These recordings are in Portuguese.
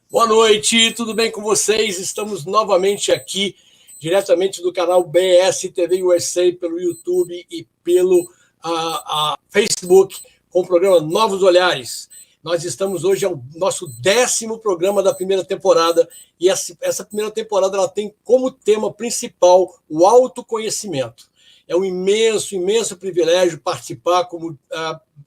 Boa noite, tudo bem com vocês? Estamos novamente aqui, diretamente do canal BS TV USA, pelo YouTube e pelo Facebook, com o programa Novos Olhares. Nós estamos hoje ao nosso 10º programa da primeira temporada, e essa primeira temporada ela tem como tema principal o autoconhecimento. É um imenso privilégio participar como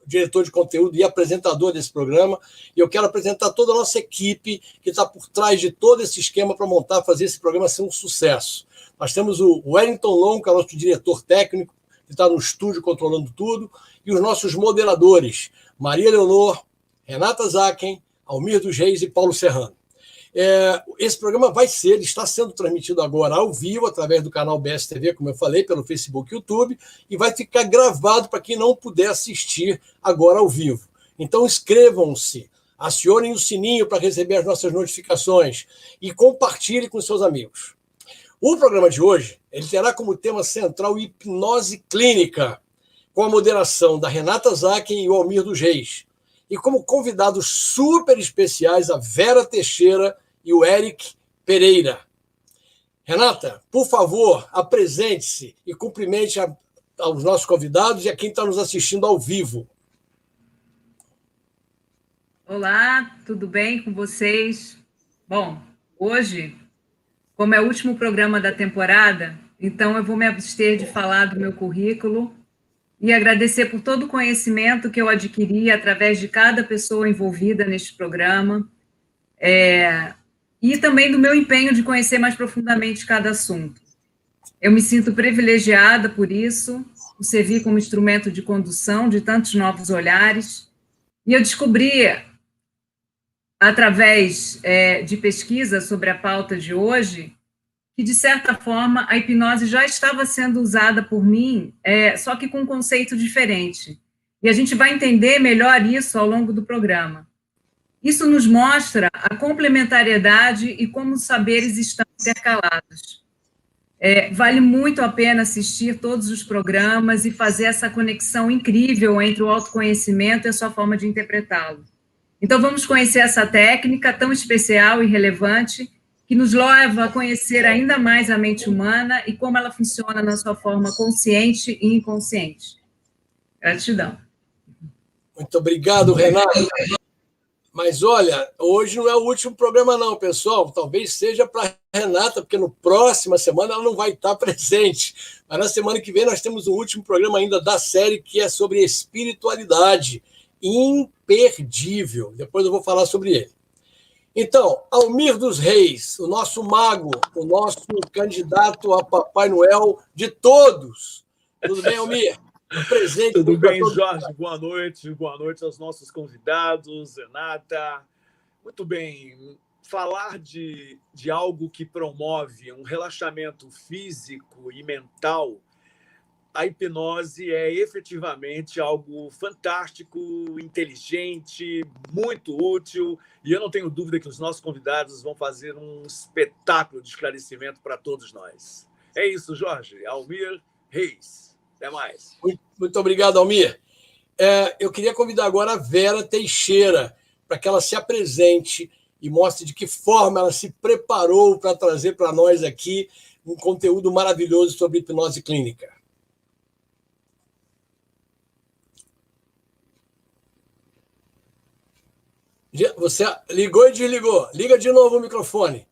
diretor de conteúdo e apresentador desse programa. E eu quero apresentar toda a nossa equipe que está por trás de todo esse esquema para fazer esse programa ser um sucesso. Nós temos o Wellington Long, que é o nosso diretor técnico, que está no estúdio controlando tudo, e os nossos moderadores, Maria Leonor, Renata Zaken, Almir dos Reis e Paulo Serrano. Esse programa está sendo transmitido agora ao vivo, através do canal BSTV, como eu falei, pelo Facebook e YouTube, e vai ficar gravado para quem não puder assistir agora ao vivo. Então inscrevam-se, acionem o sininho para receber as nossas notificações e compartilhem com seus amigos. O programa de hoje ele terá como tema central hipnose clínica, com a moderação da Renata Zaken e o Almir dos Reis. E como convidados super especiais, a Vera Teixeira e o Eric Pereira. Renata, por favor, apresente-se e cumprimente aos nossos convidados e a quem está nos assistindo ao vivo. Olá, tudo bem com vocês? Bom, hoje, como é o último programa da temporada, então eu vou me abster de falar do meu currículo e agradecer por todo o conhecimento que eu adquiri através de cada pessoa envolvida neste programa, e também do meu empenho de conhecer mais profundamente cada assunto. Eu me sinto privilegiada por isso, por servir como instrumento de condução de tantos novos olhares, e eu descobri, através de pesquisa sobre a pauta de hoje, que, de certa forma, a hipnose já estava sendo usada por mim, só que com um conceito diferente. E a gente vai entender melhor isso ao longo do programa. Isso nos mostra a complementariedade e como os saberes estão intercalados. Vale muito a pena assistir todos os programas e fazer essa conexão incrível entre o autoconhecimento e a sua forma de interpretá-lo. Então, vamos conhecer essa técnica tão especial e relevante, que nos leva a conhecer ainda mais a mente humana e como ela funciona na sua forma consciente e inconsciente. Gratidão. Muito obrigado, Renata. Mas, olha, hoje não é o último programa não, pessoal. Talvez seja para a Renata, porque na próxima semana ela não vai estar presente. Mas na semana que vem nós temos um último programa ainda da série, que é sobre espiritualidade. Imperdível. Depois eu vou falar sobre ele. Então, Almir dos Reis, o nosso mago, o nosso candidato a Papai Noel de todos. Tudo bem, Almir? Presente. Tudo bem, Jorge? Boa noite aos nossos convidados, Renata. Muito bem, falar de algo que promove um relaxamento físico e mental, a hipnose é efetivamente algo fantástico, inteligente, muito útil, e eu não tenho dúvida que os nossos convidados vão fazer um espetáculo de esclarecimento para todos nós. É isso, Jorge. Almir Reis. Até mais. Muito obrigado, Almir. Eu queria convidar agora a Vera Teixeira para que ela se apresente e mostre de que forma ela se preparou para trazer para nós aqui um conteúdo maravilhoso sobre hipnose clínica. Você ligou e desligou. Liga de novo o microfone.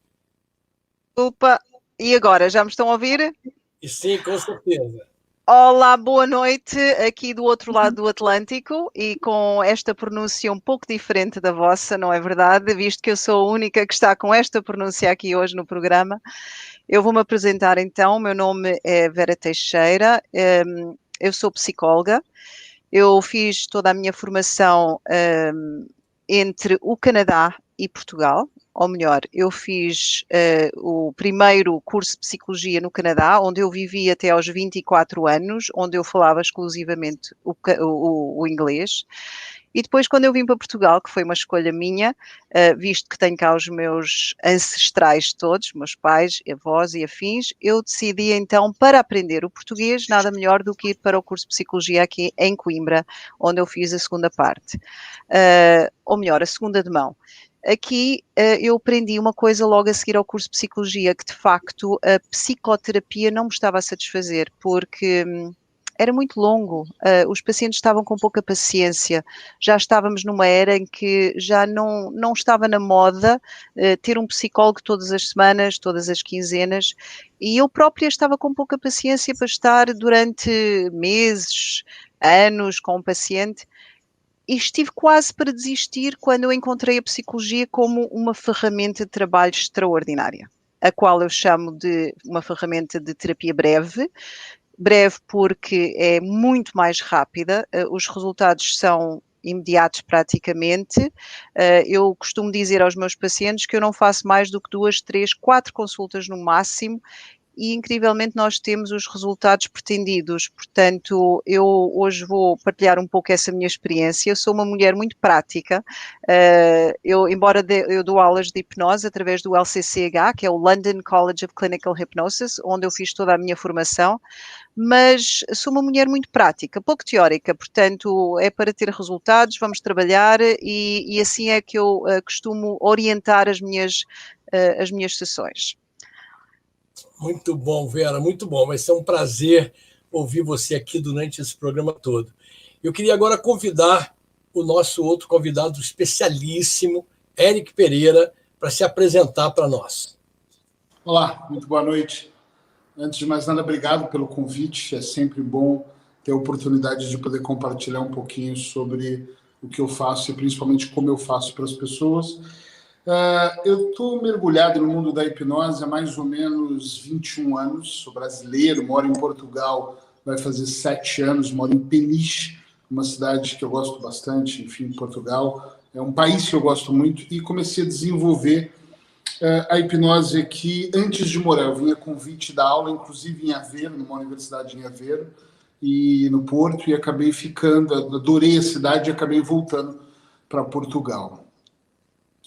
Desculpa. E agora, já me estão a ouvir? E sim, com certeza. Olá, boa noite, aqui do outro lado do Atlântico e com esta pronúncia um pouco diferente da vossa, não é verdade? Visto que eu sou a única que está com esta pronúncia aqui hoje no programa. Eu vou-me apresentar então, o meu nome é Vera Teixeira, eu sou psicóloga, eu fiz toda a minha formação entre o Canadá e Portugal, ou melhor, eu fiz o primeiro curso de Psicologia no Canadá, onde eu vivi até aos 24 anos, onde eu falava exclusivamente o inglês, E depois, quando eu vim para Portugal, que foi uma escolha minha, visto que tenho cá os meus ancestrais todos, meus pais, avós e afins, eu decidi então, para aprender o português, nada melhor do que ir para o curso de Psicologia aqui em Coimbra, onde eu fiz a segunda parte, ou melhor, a segunda de mão. Aqui eu aprendi uma coisa logo a seguir ao curso de Psicologia, que de facto a psicoterapia não me estava a satisfazer, porque era muito longo, os pacientes estavam com pouca paciência, já estávamos numa era em que já não estava na moda ter um psicólogo todas as semanas, todas as quinzenas, e eu própria estava com pouca paciência para estar durante meses, anos com um paciente, e estive quase para desistir quando eu encontrei a psicologia como uma ferramenta de trabalho extraordinária, a qual eu chamo de uma ferramenta de terapia breve porque é muito mais rápida, os resultados são imediatos praticamente. Eu costumo dizer aos meus pacientes que eu não faço mais do que 2, 3, 4 consultas no máximo, e incrivelmente nós temos os resultados pretendidos. Portanto, eu hoje vou partilhar um pouco essa minha experiência. Eu sou uma mulher muito prática, embora eu dou aulas de hipnose através do LCCH, que é o London College of Clinical Hypnosis, onde eu fiz toda a minha formação, mas sou uma mulher muito prática, pouco teórica, portanto é para ter resultados, vamos trabalhar, e assim é que eu costumo orientar as minhas sessões. Muito bom, Vera, muito bom. Vai ser um prazer ouvir você aqui durante esse programa todo. Eu queria agora convidar o nosso outro convidado especialíssimo, Éric Pereira, para se apresentar para nós. Olá, muito boa noite. Antes de mais nada, obrigado pelo convite. É sempre bom ter a oportunidade de poder compartilhar um pouquinho sobre o que eu faço e principalmente como eu faço para as pessoas. Eu estou mergulhado no mundo da hipnose há mais ou menos 21 anos. Sou brasileiro, moro em Portugal, vai fazer 7 anos, moro em Peniche, uma cidade que eu gosto bastante, enfim, Portugal. É um país que eu gosto muito e comecei a desenvolver a hipnose aqui antes de morar. Eu vinha convite da aula, inclusive em Aveiro, numa universidade em Aveiro, e no Porto, e acabei ficando, adorei a cidade e acabei voltando para Portugal.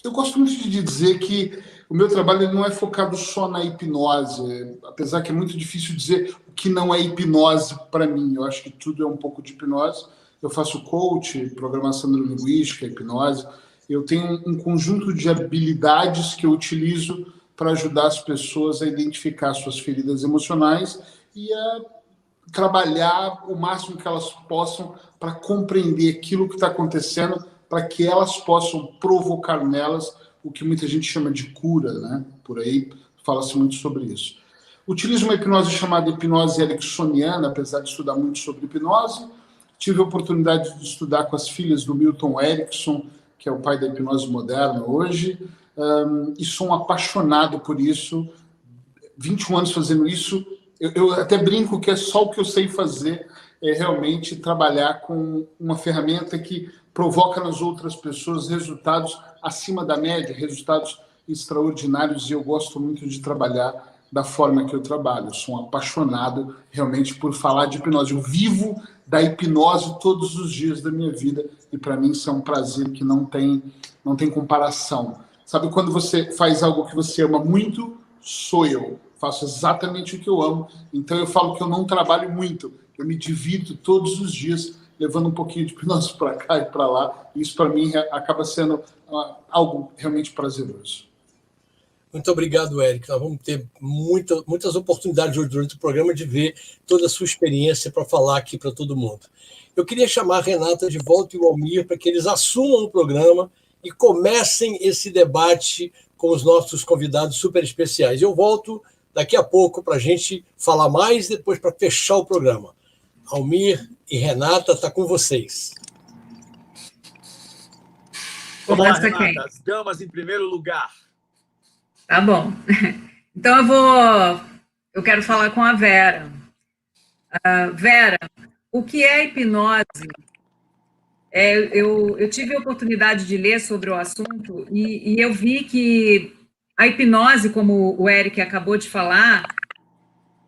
Eu gosto muito de dizer que o meu trabalho não é focado só na hipnose, apesar que é muito difícil dizer o que não é hipnose para mim. Eu acho que tudo é um pouco de hipnose. Eu faço coach, programação neurolinguística, hipnose. Eu tenho um conjunto de habilidades que eu utilizo para ajudar as pessoas a identificar suas feridas emocionais e a trabalhar o máximo que elas possam para compreender aquilo que está acontecendo, para que elas possam provocar nelas o que muita gente chama de cura, né? Por aí fala-se muito sobre isso. Utilizo uma hipnose chamada hipnose ericksoniana, apesar de estudar muito sobre hipnose. Tive a oportunidade de estudar com as filhas do Milton Erickson, que é o pai da hipnose moderna hoje, e sou um apaixonado por isso. 21 anos fazendo isso, eu até brinco que é só o que eu sei fazer, é realmente trabalhar com uma ferramenta que provoca nas outras pessoas resultados acima da média, resultados extraordinários, e eu gosto muito de trabalhar da forma que eu trabalho. Eu sou um apaixonado realmente por falar de hipnose. Eu vivo da hipnose todos os dias da minha vida, e para mim isso é um prazer que não tem comparação. Sabe quando você faz algo que você ama muito? Sou eu. Faço exatamente o que eu amo. Então eu falo que eu não trabalho muito. Eu me divirto todos os dias levando um pouquinho de hipnose para cá e para lá. Isso para mim acaba sendo algo realmente prazeroso. Muito obrigado, Éric. Nós vamos ter muitas oportunidades hoje durante o programa de ver toda a sua experiência para falar aqui para todo mundo. Eu queria chamar a Renata de volta e o Almir para que eles assumam o programa e comecem esse debate com os nossos convidados super especiais. Eu volto daqui a pouco para a gente falar mais, depois para fechar o programa. Almir e Renata, está com vocês. Vamos lá, Renata. As damas em primeiro lugar. Tá bom. Então eu quero falar com a Vera. Vera, o que é hipnose? Eu tive a oportunidade de ler sobre o assunto e eu vi que a hipnose, como o Éric acabou de falar,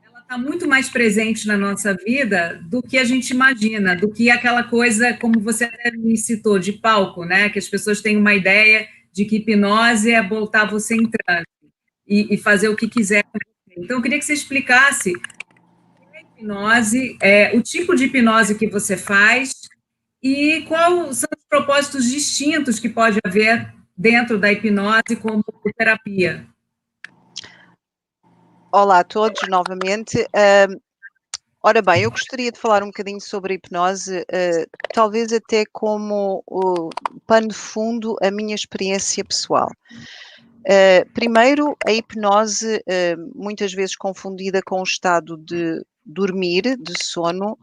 ela está está muito mais presente na nossa vida do que a gente imagina, do que aquela coisa, como você até me citou, de palco, né? Que as pessoas têm uma ideia de que hipnose é botar você em transe e fazer o que quiser com você. Então, eu queria que você explicasse a hipnose, o tipo de hipnose que você faz e quais são os propósitos distintos que pode haver dentro da hipnose como terapia. Olá a todos, novamente. Ora bem, eu gostaria de falar um bocadinho sobre a hipnose, talvez até como o pano de fundo a minha experiência pessoal. Primeiro, a hipnose, muitas vezes confundida com o estado de dormir, de sono,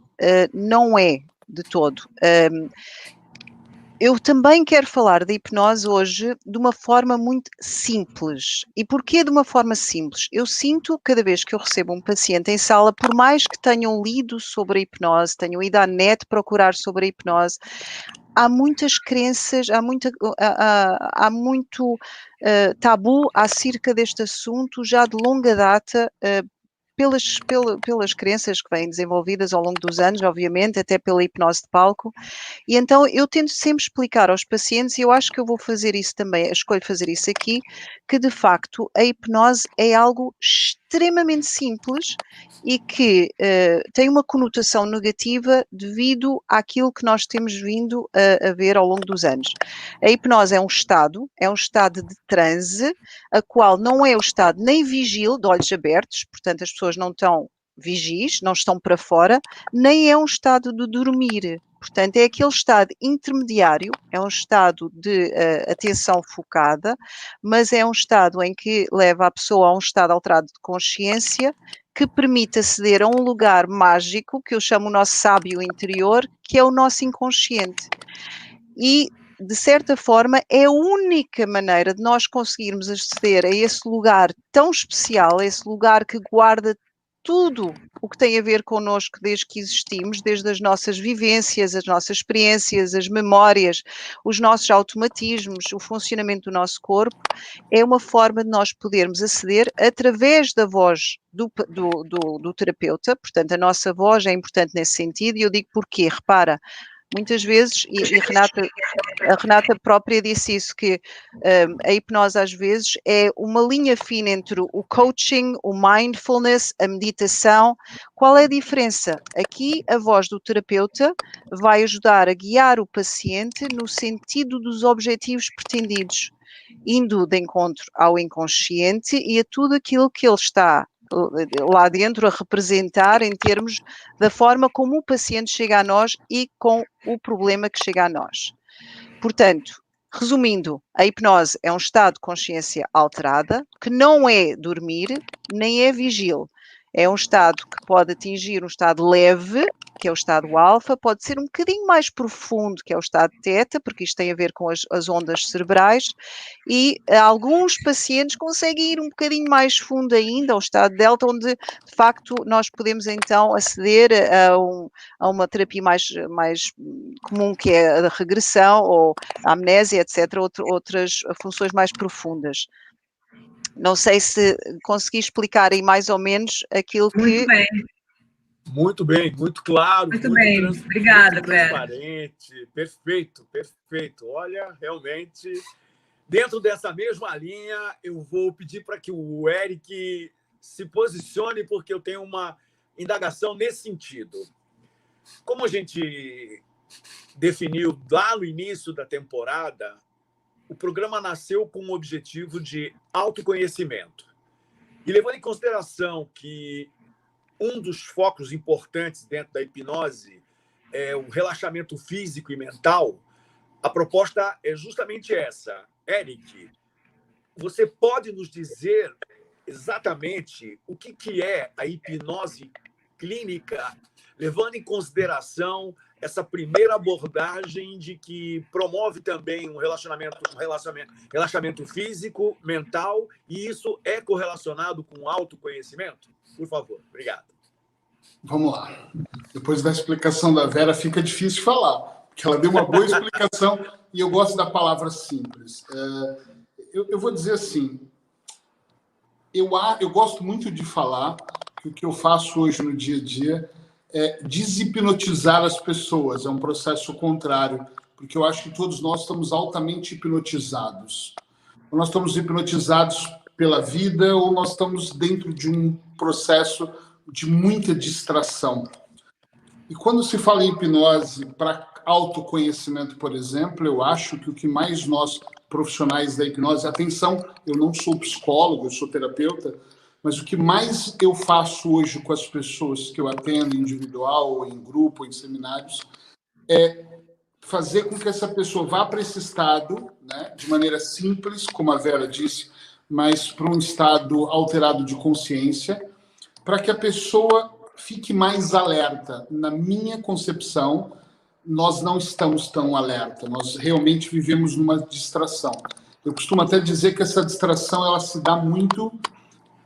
não é de todo. Eu também quero falar da hipnose hoje de uma forma muito simples. E porquê de uma forma simples? Eu sinto, cada vez que eu recebo um paciente em sala, por mais que tenham lido sobre a hipnose, tenham ido à net procurar sobre a hipnose, há muitas crenças, há muito tabu acerca deste assunto já de longa data, pelas crenças que vêm desenvolvidas ao longo dos anos, obviamente, até pela hipnose de palco. E então eu tento sempre explicar aos pacientes, e eu acho que eu vou fazer isso também, escolho fazer isso aqui, que de facto a hipnose é algo extremamente simples e que tem uma conotação negativa devido àquilo que nós temos vindo a ver ao longo dos anos. A hipnose é um estado de transe, a qual não é o estado nem vigil, de olhos abertos, portanto as pessoas não estão vigis, não estão para fora, nem é um estado de dormir. Portanto, é aquele estado intermediário, é um estado de atenção focada, mas é um estado em que leva a pessoa a um estado alterado de consciência que permite aceder a um lugar mágico, que eu chamo o nosso sábio interior, que é o nosso inconsciente. E, de certa forma, é a única maneira de nós conseguirmos aceder a esse lugar tão especial, a esse lugar que guarda tudo o que tem a ver connosco desde que existimos, desde as nossas vivências, as nossas experiências, as memórias, os nossos automatismos, o funcionamento do nosso corpo, é uma forma de nós podermos aceder através da voz do terapeuta. Portanto, a nossa voz é importante nesse sentido, e eu digo porquê, repara, muitas vezes, e a Renata própria disse isso, que a hipnose às vezes é uma linha fina entre o coaching, o mindfulness, a meditação. Qual é a diferença? Aqui a voz do terapeuta vai ajudar a guiar o paciente no sentido dos objetivos pretendidos, indo de encontro ao inconsciente e a tudo aquilo que ele está lá dentro a representar em termos da forma como o paciente chega a nós e com o problema que chega a nós. Portanto, resumindo, a hipnose é um estado de consciência alterada, que não é dormir, nem é vigil. É um estado que pode atingir um estado leve, que é o estado alfa, pode ser um bocadinho mais profundo, que é o estado teta, porque isto tem a ver com as ondas cerebrais, e alguns pacientes conseguem ir um bocadinho mais fundo ainda, ao estado delta, onde de facto nós podemos então aceder a uma terapia mais comum, que é a regressão ou a amnésia, etc., outras funções mais profundas. Não sei se consegui explicar aí mais ou menos aquilo que... Muito bem. Muito bem, muito claro. Muito bem, obrigada, transparente. Perfeito, perfeito. Olha, realmente, dentro dessa mesma linha, eu vou pedir para que o Eric se posicione, porque eu tenho uma indagação nesse sentido. Como a gente definiu lá no início da temporada, o programa nasceu com o objetivo de autoconhecimento. E levando em consideração que um dos focos importantes dentro da hipnose é o relaxamento físico e mental, a proposta é justamente essa. Eric, você pode nos dizer exatamente o que é a hipnose clínica, levando em consideração essa primeira abordagem de que promove também um relaxamento físico, mental, e isso é correlacionado com autoconhecimento? Por favor, obrigado. Vamos lá. Depois da explicação da Vera, fica difícil falar, porque ela deu uma boa explicação e eu gosto da palavra simples. Eu vou dizer assim, eu gosto muito de falar que o que eu faço hoje no dia a dia é deshipnotizar as pessoas. É um processo contrário, porque eu acho que todos nós estamos altamente hipnotizados. Ou nós estamos hipnotizados pela vida, ou nós estamos dentro de um processo de muita distração. E quando se fala em hipnose para autoconhecimento, por exemplo, eu acho que o que mais nós, profissionais da hipnose, atenção, eu não sou psicólogo, eu sou terapeuta, mas o que mais eu faço hoje com as pessoas que eu atendo, individual, ou em grupo, ou em seminários, é fazer com que essa pessoa vá para esse estado, né, de maneira simples, como a Vera disse, mas para um estado alterado de consciência, para que a pessoa fique mais alerta. Na minha concepção, nós não estamos tão alerta, nós realmente vivemos numa distração. Eu costumo até dizer que essa distração ela se dá muito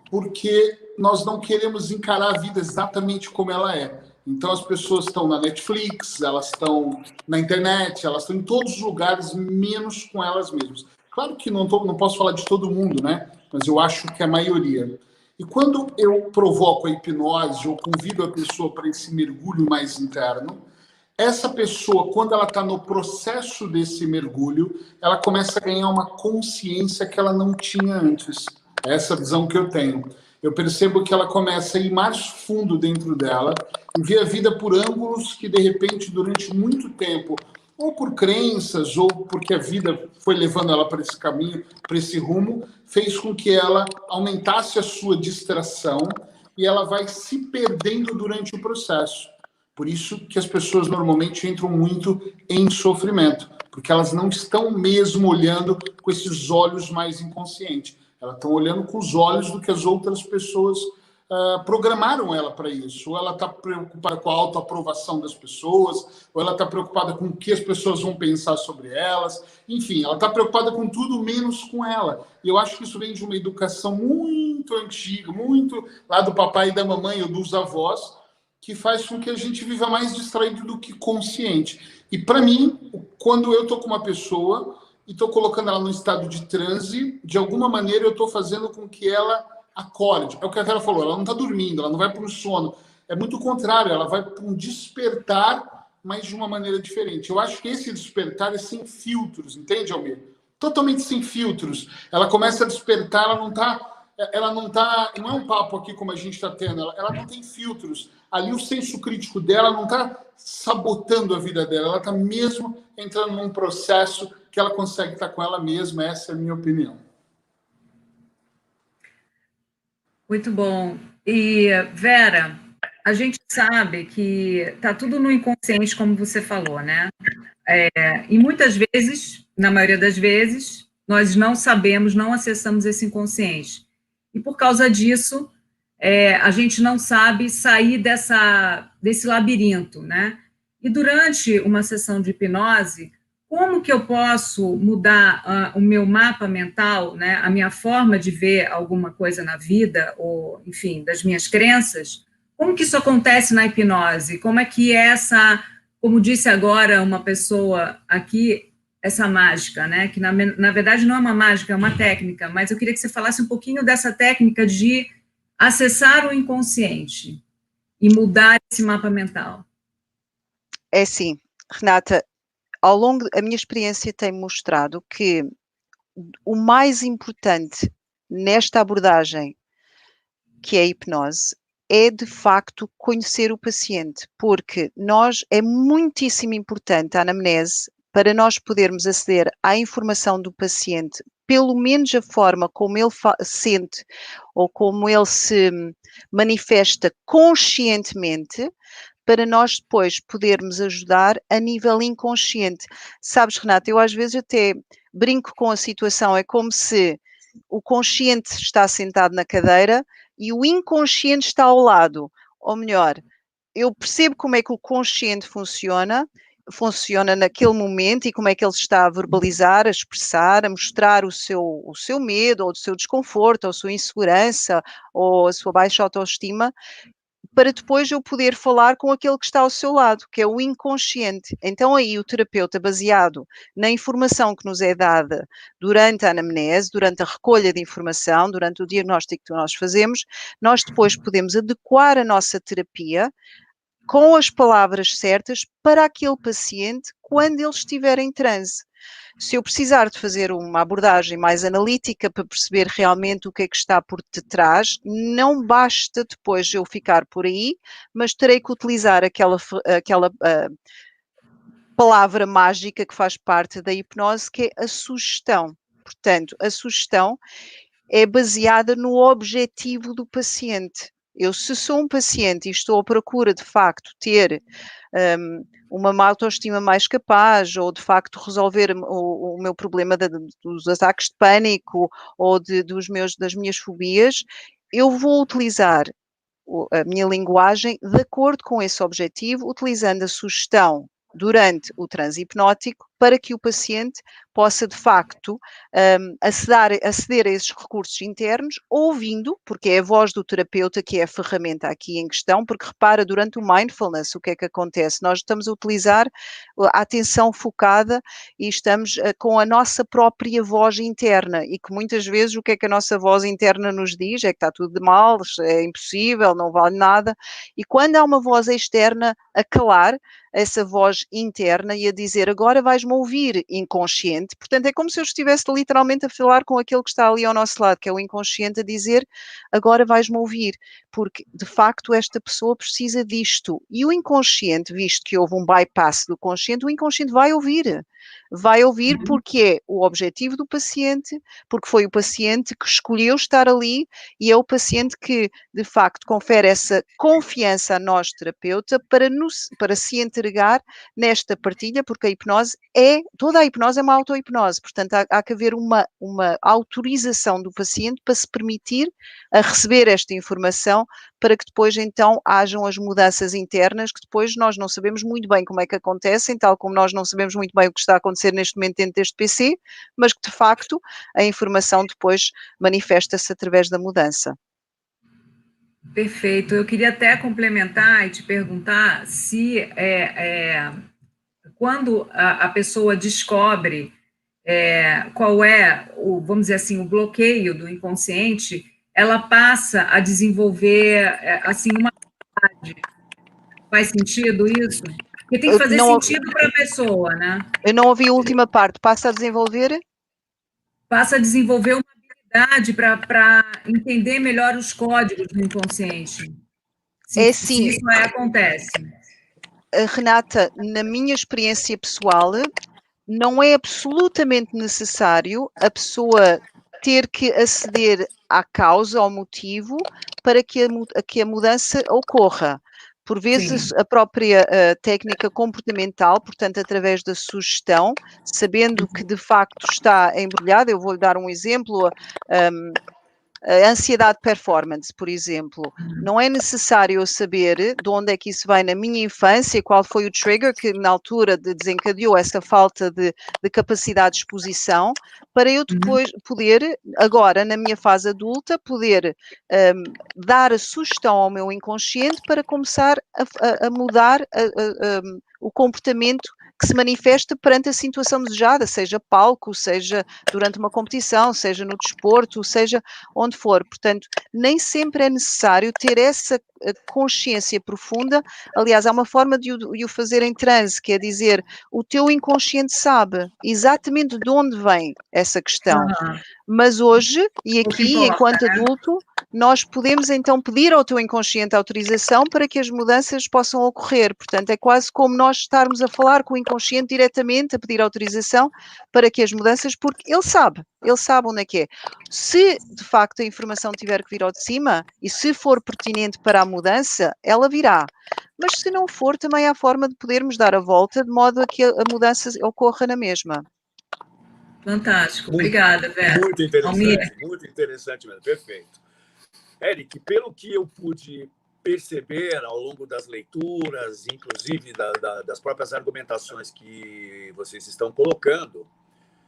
porque nós não queremos encarar a vida exatamente como ela é. Então as pessoas estão na Netflix, elas estão na internet, elas estão em todos os lugares, menos com elas mesmas. Claro que não posso falar de todo mundo, né? Mas eu acho que a maioria. E quando eu provoco a hipnose, eu convido a pessoa para esse mergulho mais interno, essa pessoa, quando ela está no processo desse mergulho, ela começa a ganhar uma consciência que ela não tinha antes. É essa visão que eu tenho. Eu percebo que ela começa a ir mais fundo dentro dela e ver a vida por ângulos que, de repente, durante muito tempo, ou por crenças, ou porque a vida foi levando ela para esse caminho, para esse rumo, fez com que ela aumentasse a sua distração e ela vai se perdendo durante o processo. Por isso que as pessoas normalmente entram muito em sofrimento, porque elas não estão mesmo olhando com esses olhos mais inconscientes. Elas estão olhando com os olhos do que as outras pessoas programaram ela para isso. Ou ela está preocupada com a autoaprovação das pessoas, ou ela está preocupada com o que as pessoas vão pensar sobre elas. Enfim, ela está preocupada com tudo menos com ela. E eu acho que isso vem de uma educação muito antiga, muito lá do papai e da mamãe ou dos avós, que faz com que a gente viva mais distraído do que consciente. E para mim, quando eu estou com uma pessoa e estou colocando ela num estado de transe, de alguma maneira eu estou fazendo com que ela acorde. É o que a Vera falou, ela não está dormindo, ela não vai para o sono. É muito o contrário, ela vai para um despertar, mas de uma maneira diferente. Eu acho que esse despertar é sem filtros, entende, Almir? Totalmente sem filtros. Ela começa a despertar, não é um papo aqui como a gente está tendo, ela não tem filtros. Ali o senso crítico dela não está sabotando a vida dela, ela está mesmo entrando num processo que ela consegue estar com ela mesma, essa é a minha opinião. Muito bom. E, Vera, a gente sabe que está tudo no inconsciente, como você falou, né? E muitas vezes, na maioria das vezes, nós não sabemos, não acessamos esse inconsciente. E por causa disso, a gente não sabe sair desse labirinto, né? E durante uma sessão de hipnose, como que eu posso mudar o meu mapa mental, né, a minha forma de ver alguma coisa na vida, ou, enfim, das minhas crenças? Como que isso acontece na hipnose? Como é que como disse agora uma pessoa aqui, essa mágica, né, que na verdade não é uma mágica, é uma técnica, mas eu queria que você falasse um pouquinho dessa técnica de acessar o inconsciente e mudar esse mapa mental. É assim, Renata, ao longo da minha experiência tem mostrado que o mais importante nesta abordagem, que é a hipnose, é de facto conhecer o paciente, porque é muitíssimo importante a anamnese para nós podermos aceder à informação do paciente, pelo menos a forma como ele sente ou como ele se manifesta conscientemente, para nós depois podermos ajudar a nível inconsciente. Sabes, Renata, eu às vezes até brinco com a situação, é como se o consciente está sentado na cadeira e o inconsciente está ao lado. Ou melhor, eu percebo como é que o consciente funciona naquele momento e como é que ele está a verbalizar, a expressar, a mostrar o seu medo, ou o seu desconforto, ou a sua insegurança, ou a sua baixa autoestima. para depois eu poder falar com aquele que está ao seu lado, que é o inconsciente. Então aí o terapeuta, baseado na informação que nos é dada durante a anamnese, durante a recolha de informação, durante o diagnóstico que nós fazemos, nós depois podemos adequar a nossa terapia com as palavras certas para aquele paciente quando ele estiver em transe. Se eu precisar de fazer uma abordagem mais analítica para perceber realmente o que é que está por detrás, não basta depois eu ficar por aí, mas terei que utilizar aquela palavra mágica que faz parte da hipnose, que é a sugestão. Portanto, a sugestão é baseada no objetivo do paciente. Eu, se sou um paciente e estou à procura de facto ter uma autoestima mais capaz, ou de facto resolver o meu problema dos ataques de pânico ou das minhas fobias, eu vou utilizar a minha linguagem de acordo com esse objetivo, utilizando a sugestão durante o transe hipnótico para que o paciente possa, de facto, aceder a esses recursos internos, ouvindo, porque é a voz do terapeuta que é a ferramenta aqui em questão, porque repara, durante o mindfulness, o que é que acontece? Nós estamos a utilizar a atenção focada e estamos com a nossa própria voz interna, e que muitas vezes o que é que a nossa voz interna nos diz? É que está tudo de mal, é impossível, não vale nada, e quando há uma voz externa a calar, essa voz interna e a dizer agora vais-me ouvir, inconsciente. Portanto, é como se eu estivesse literalmente a falar com aquele que está ali ao nosso lado, que é o inconsciente, a dizer agora vais-me ouvir, porque de facto esta pessoa precisa disto. E o inconsciente, visto que houve um bypass do consciente, o inconsciente vai ouvir. Vai ouvir porque é o objetivo do paciente, porque foi o paciente que escolheu estar ali e é o paciente que, de facto, confere essa confiança a nós, terapeuta, para se entregar nesta partilha, porque toda a hipnose é uma auto-hipnose, portanto há que haver uma autorização do paciente para se permitir a receber esta informação, para que depois então hajam as mudanças internas, que depois nós não sabemos muito bem como é que acontecem, tal como nós não sabemos muito bem o que está a acontecer neste momento dentro deste PC, mas que de facto a informação depois manifesta-se através da mudança. Perfeito. Eu queria até complementar e te perguntar se quando a pessoa descobre qual é vamos dizer assim, o bloqueio do inconsciente, ela passa a desenvolver assim uma habilidade. Faz sentido isso? Porque tem que fazer sentido para a pessoa, né? Eu não ouvi a última parte. Passa a desenvolver? Passa a desenvolver uma habilidade para entender melhor os códigos do inconsciente. Se isso acontece. Renata, na minha experiência pessoal, não é absolutamente necessário a pessoa ter que aceder à causa, ao motivo, para que a mudança ocorra. Por vezes, a própria técnica comportamental, portanto, através da sugestão, sabendo que de facto está embrulhada, eu vou-lhe dar um exemplo, a ansiedade performance, por exemplo, não é necessário eu saber de onde é que isso vai na minha infância, qual foi o trigger que na altura desencadeou essa falta de capacidade de exposição, para eu depois poder, agora na minha fase adulta, poder dar a sugestão ao meu inconsciente para começar a mudar o comportamento que se manifesta perante a situação desejada, seja palco, seja durante uma competição, seja no desporto, seja onde for. Portanto, nem sempre é necessário ter essa consciência profunda. Aliás, há uma forma de o fazer em transe, que é dizer, o teu inconsciente sabe exatamente de onde vem essa questão. Mas hoje, e aqui, enquanto adulto, nós podemos então pedir ao teu inconsciente autorização para que as mudanças possam ocorrer. Portanto, é quase como nós estarmos a falar com o inconsciente diretamente, a pedir autorização para que as mudanças, porque ele sabe onde é que é. Se de facto a informação tiver que vir ao de cima e se for pertinente para a mudança, ela virá. Mas se não for, também há forma de podermos dar a volta de modo a que a mudança ocorra na mesma. Fantástico. Obrigada, Vera. Muito interessante mesmo, perfeito. Eric, pelo que eu pude perceber ao longo das leituras, inclusive das próprias argumentações que vocês estão colocando,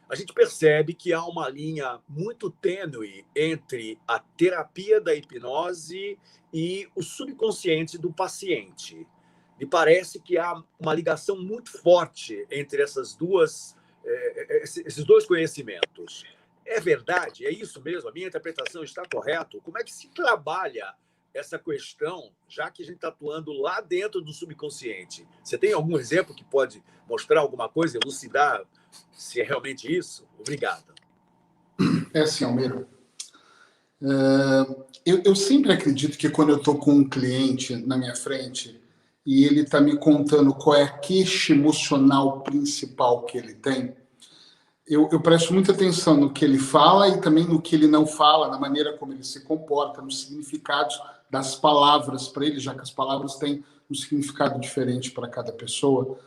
a gente percebe que há uma linha muito tênue entre a terapia da hipnose e o subconsciente do paciente. Me parece que há uma ligação muito forte entre esses dois conhecimentos. É verdade? É isso mesmo? A minha interpretação está correta? Como é que se trabalha essa questão, já que a gente está atuando lá dentro do subconsciente? Você tem algum exemplo que pode mostrar alguma coisa, elucidar se é realmente isso? Obrigado. É assim, Almeida. Eu sempre acredito que quando eu estou com um cliente na minha frente e ele está me contando qual é a queixa emocional principal que ele tem, eu presto muita atenção no que ele fala e também no que ele não fala, na maneira como ele se comporta, nos significados das palavras para ele, já que as palavras têm um significado diferente para cada pessoa,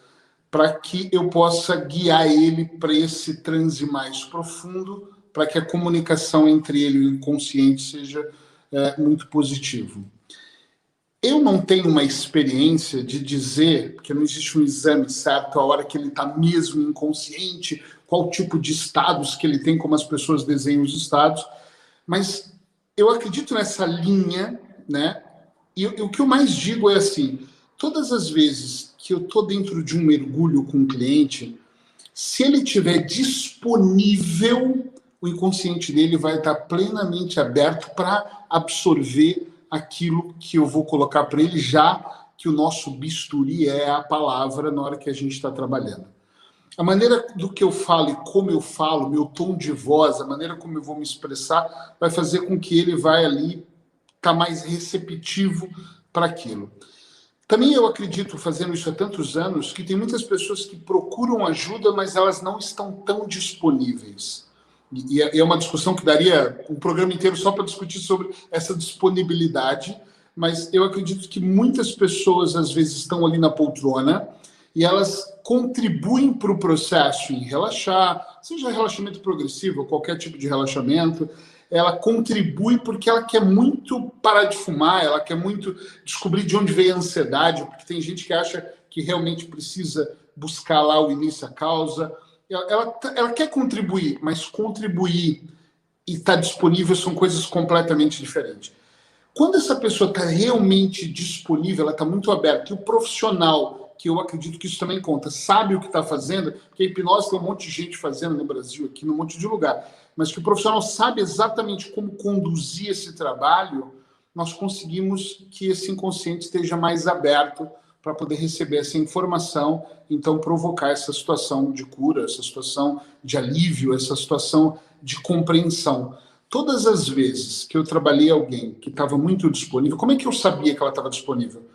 para que eu possa guiar ele para esse transe mais profundo, para que a comunicação entre ele e o inconsciente seja muito positiva. Eu não tenho uma experiência de dizer que não existe um exame certo a hora que ele está mesmo inconsciente, qual tipo de estados que ele tem, como as pessoas desenham os estados, mas eu acredito nessa linha, né? E o que eu mais digo é assim, todas as vezes que eu estou dentro de um mergulho com um cliente, se ele estiver disponível, o inconsciente dele vai estar plenamente aberto para absorver aquilo que eu vou colocar para ele, já que o nosso bisturi é a palavra na hora que a gente está trabalhando. A maneira do que eu falo e como eu falo, meu tom de voz, a maneira como eu vou me expressar, vai fazer com que ele vai ali estar mais receptivo para aquilo. Também eu acredito, fazendo isso há tantos anos, que tem muitas pessoas que procuram ajuda, mas elas não estão tão disponíveis. E é uma discussão que daria um programa inteiro só para discutir sobre essa disponibilidade, mas eu acredito que muitas pessoas, às vezes, estão ali na poltrona e elas contribuem para o processo em relaxar, seja relaxamento progressivo ou qualquer tipo de relaxamento, ela contribui porque ela quer muito parar de fumar, ela quer muito descobrir de onde veio a ansiedade, porque tem gente que acha que realmente precisa buscar lá o início, a causa. Ela quer contribuir, mas contribuir e estar disponível são coisas completamente diferentes. Quando essa pessoa está realmente disponível, ela está muito aberta, e o profissional, que eu acredito que isso também conta, sabe o que está fazendo, porque a hipnose tem um monte de gente fazendo no Brasil, aqui num monte de lugar, mas que o profissional sabe exatamente como conduzir esse trabalho, nós conseguimos que esse inconsciente esteja mais aberto para poder receber essa informação, então provocar essa situação de cura, essa situação de alívio, essa situação de compreensão. Todas as vezes que eu trabalhei alguém que estava muito disponível, como é que eu sabia que ela estava disponível?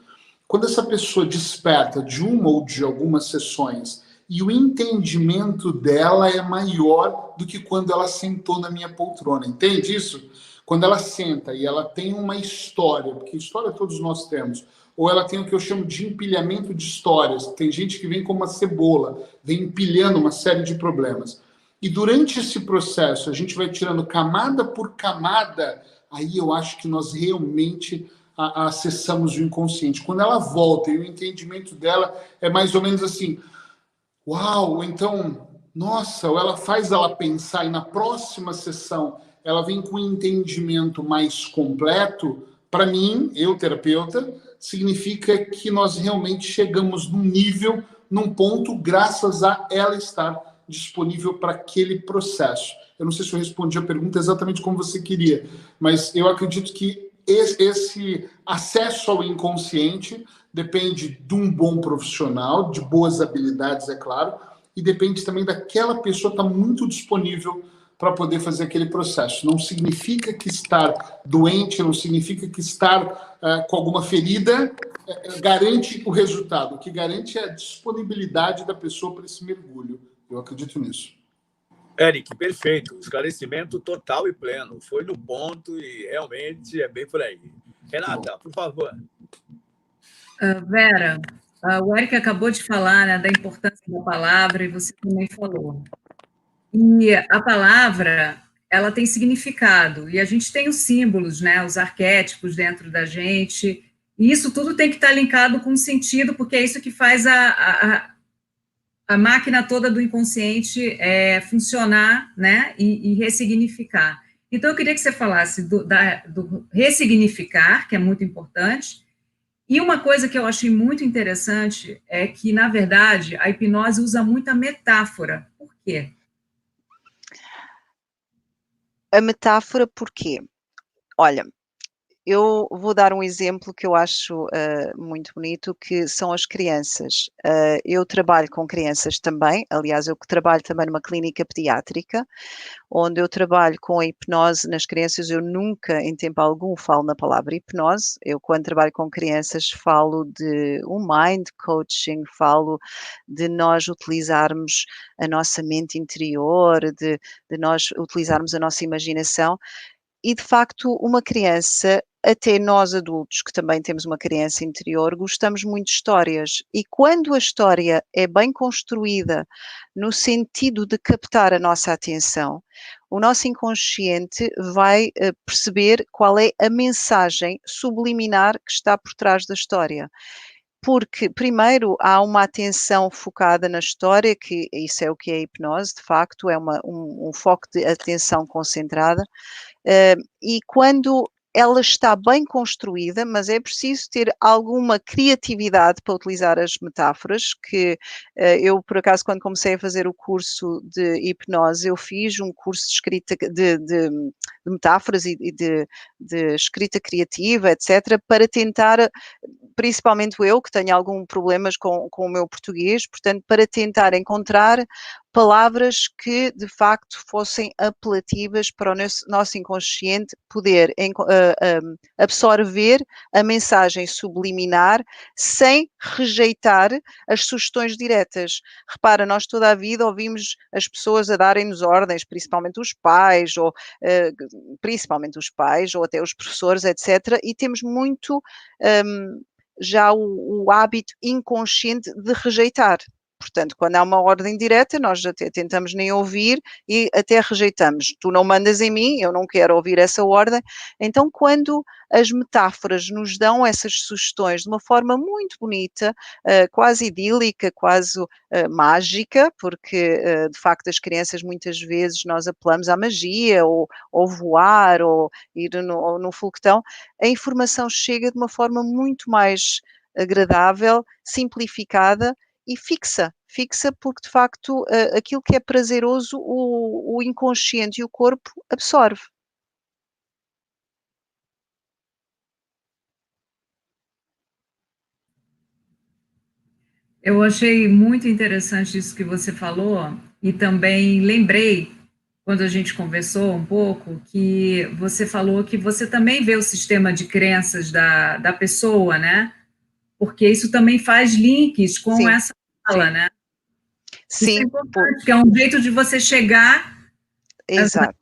Quando essa pessoa desperta de uma ou de algumas sessões e o entendimento dela é maior do que quando ela sentou na minha poltrona, entende isso? Quando ela senta e ela tem uma história, porque história todos nós temos, ou ela tem o que eu chamo de empilhamento de histórias. Tem gente que vem como uma cebola, vem empilhando uma série de problemas. E durante esse processo, a gente vai tirando camada por camada, aí eu acho que nós realmente acessamos o inconsciente. Quando ela volta e o entendimento dela é mais ou menos assim, uau, então, nossa, ou ela faz ela pensar e na próxima sessão ela vem com um entendimento mais completo, para mim, eu, terapeuta, significa que nós realmente chegamos num nível, num ponto, graças a ela estar disponível para aquele processo. Eu não sei se eu respondi a pergunta exatamente como você queria, mas eu acredito que esse acesso ao inconsciente depende de um bom profissional, de boas habilidades, é claro, e depende também daquela pessoa estar muito disponível para poder fazer aquele processo. Não significa que estar doente, não significa que estar com alguma ferida garante o resultado. O que garante é a disponibilidade da pessoa para esse mergulho. Eu acredito nisso. Eric, perfeito. Esclarecimento total e pleno. Foi no ponto e realmente é bem por aí. Renata, por favor. Vera, o Eric acabou de falar, né, da importância da palavra e você também falou. E a palavra, ela tem significado, e a gente tem os símbolos, né, os arquétipos dentro da gente, e isso tudo tem que estar linkado com sentido, porque é isso que faz a máquina toda do inconsciente funcionar, né, e ressignificar. Então, eu queria que você falasse do ressignificar, que é muito importante, e uma coisa que eu achei muito interessante é que, na verdade, a hipnose usa muita metáfora. Por quê? A metáfora, porquê? Olha, eu vou dar um exemplo que eu acho muito bonito, que são as crianças. Eu trabalho com crianças também, aliás, eu trabalho também numa clínica pediátrica, onde eu trabalho com a hipnose nas crianças. Eu nunca, em tempo algum, falo na palavra hipnose. Eu, quando trabalho com crianças, falo de um mind coaching, falo de nós utilizarmos a nossa mente interior, de nós utilizarmos a nossa imaginação. E, de facto, uma criança, até nós adultos, que também temos uma criança interior, gostamos muito de histórias. E quando a história é bem construída, no sentido de captar a nossa atenção, o nosso inconsciente vai perceber qual é a mensagem subliminar que está por trás da história. Porque, primeiro, há uma atenção focada na história, que isso é o que é a hipnose, de facto, é um foco de atenção concentrada. E quando ela está bem construída, mas é preciso ter alguma criatividade para utilizar as metáforas, que eu, por acaso, quando comecei a fazer o curso de hipnose, eu fiz um curso de escrita de metáforas e de escrita criativa, etc., para tentar, principalmente eu, que tenho algum problemas com o meu português, portanto, para tentar encontrar palavras que, de facto, fossem apelativas para o nosso inconsciente poder absorver a mensagem subliminar sem rejeitar as sugestões diretas. Repara, nós toda a vida ouvimos as pessoas a darem-nos ordens, principalmente os pais, ou até os professores, etc., e temos muito já o hábito inconsciente de rejeitar. Portanto, quando há uma ordem direta, nós até tentamos nem ouvir e até rejeitamos. Tu não mandas em mim, eu não quero ouvir essa ordem. Então, quando as metáforas nos dão essas sugestões de uma forma muito bonita, quase idílica, quase mágica, porque, de facto, as crianças muitas vezes nós apelamos à magia, ou voar, ou ir no foguetão, a informação chega de uma forma muito mais agradável, simplificada, e fixa porque, de facto, aquilo que é prazeroso, o inconsciente e o corpo absorve. Eu achei muito interessante isso que você falou, e também lembrei, quando a gente conversou um pouco, que você falou que você também vê o sistema de crenças da pessoa, né? Porque isso também faz links com Sim, essa fala, né? Isso é sim, importante, que é um jeito de você chegar exato.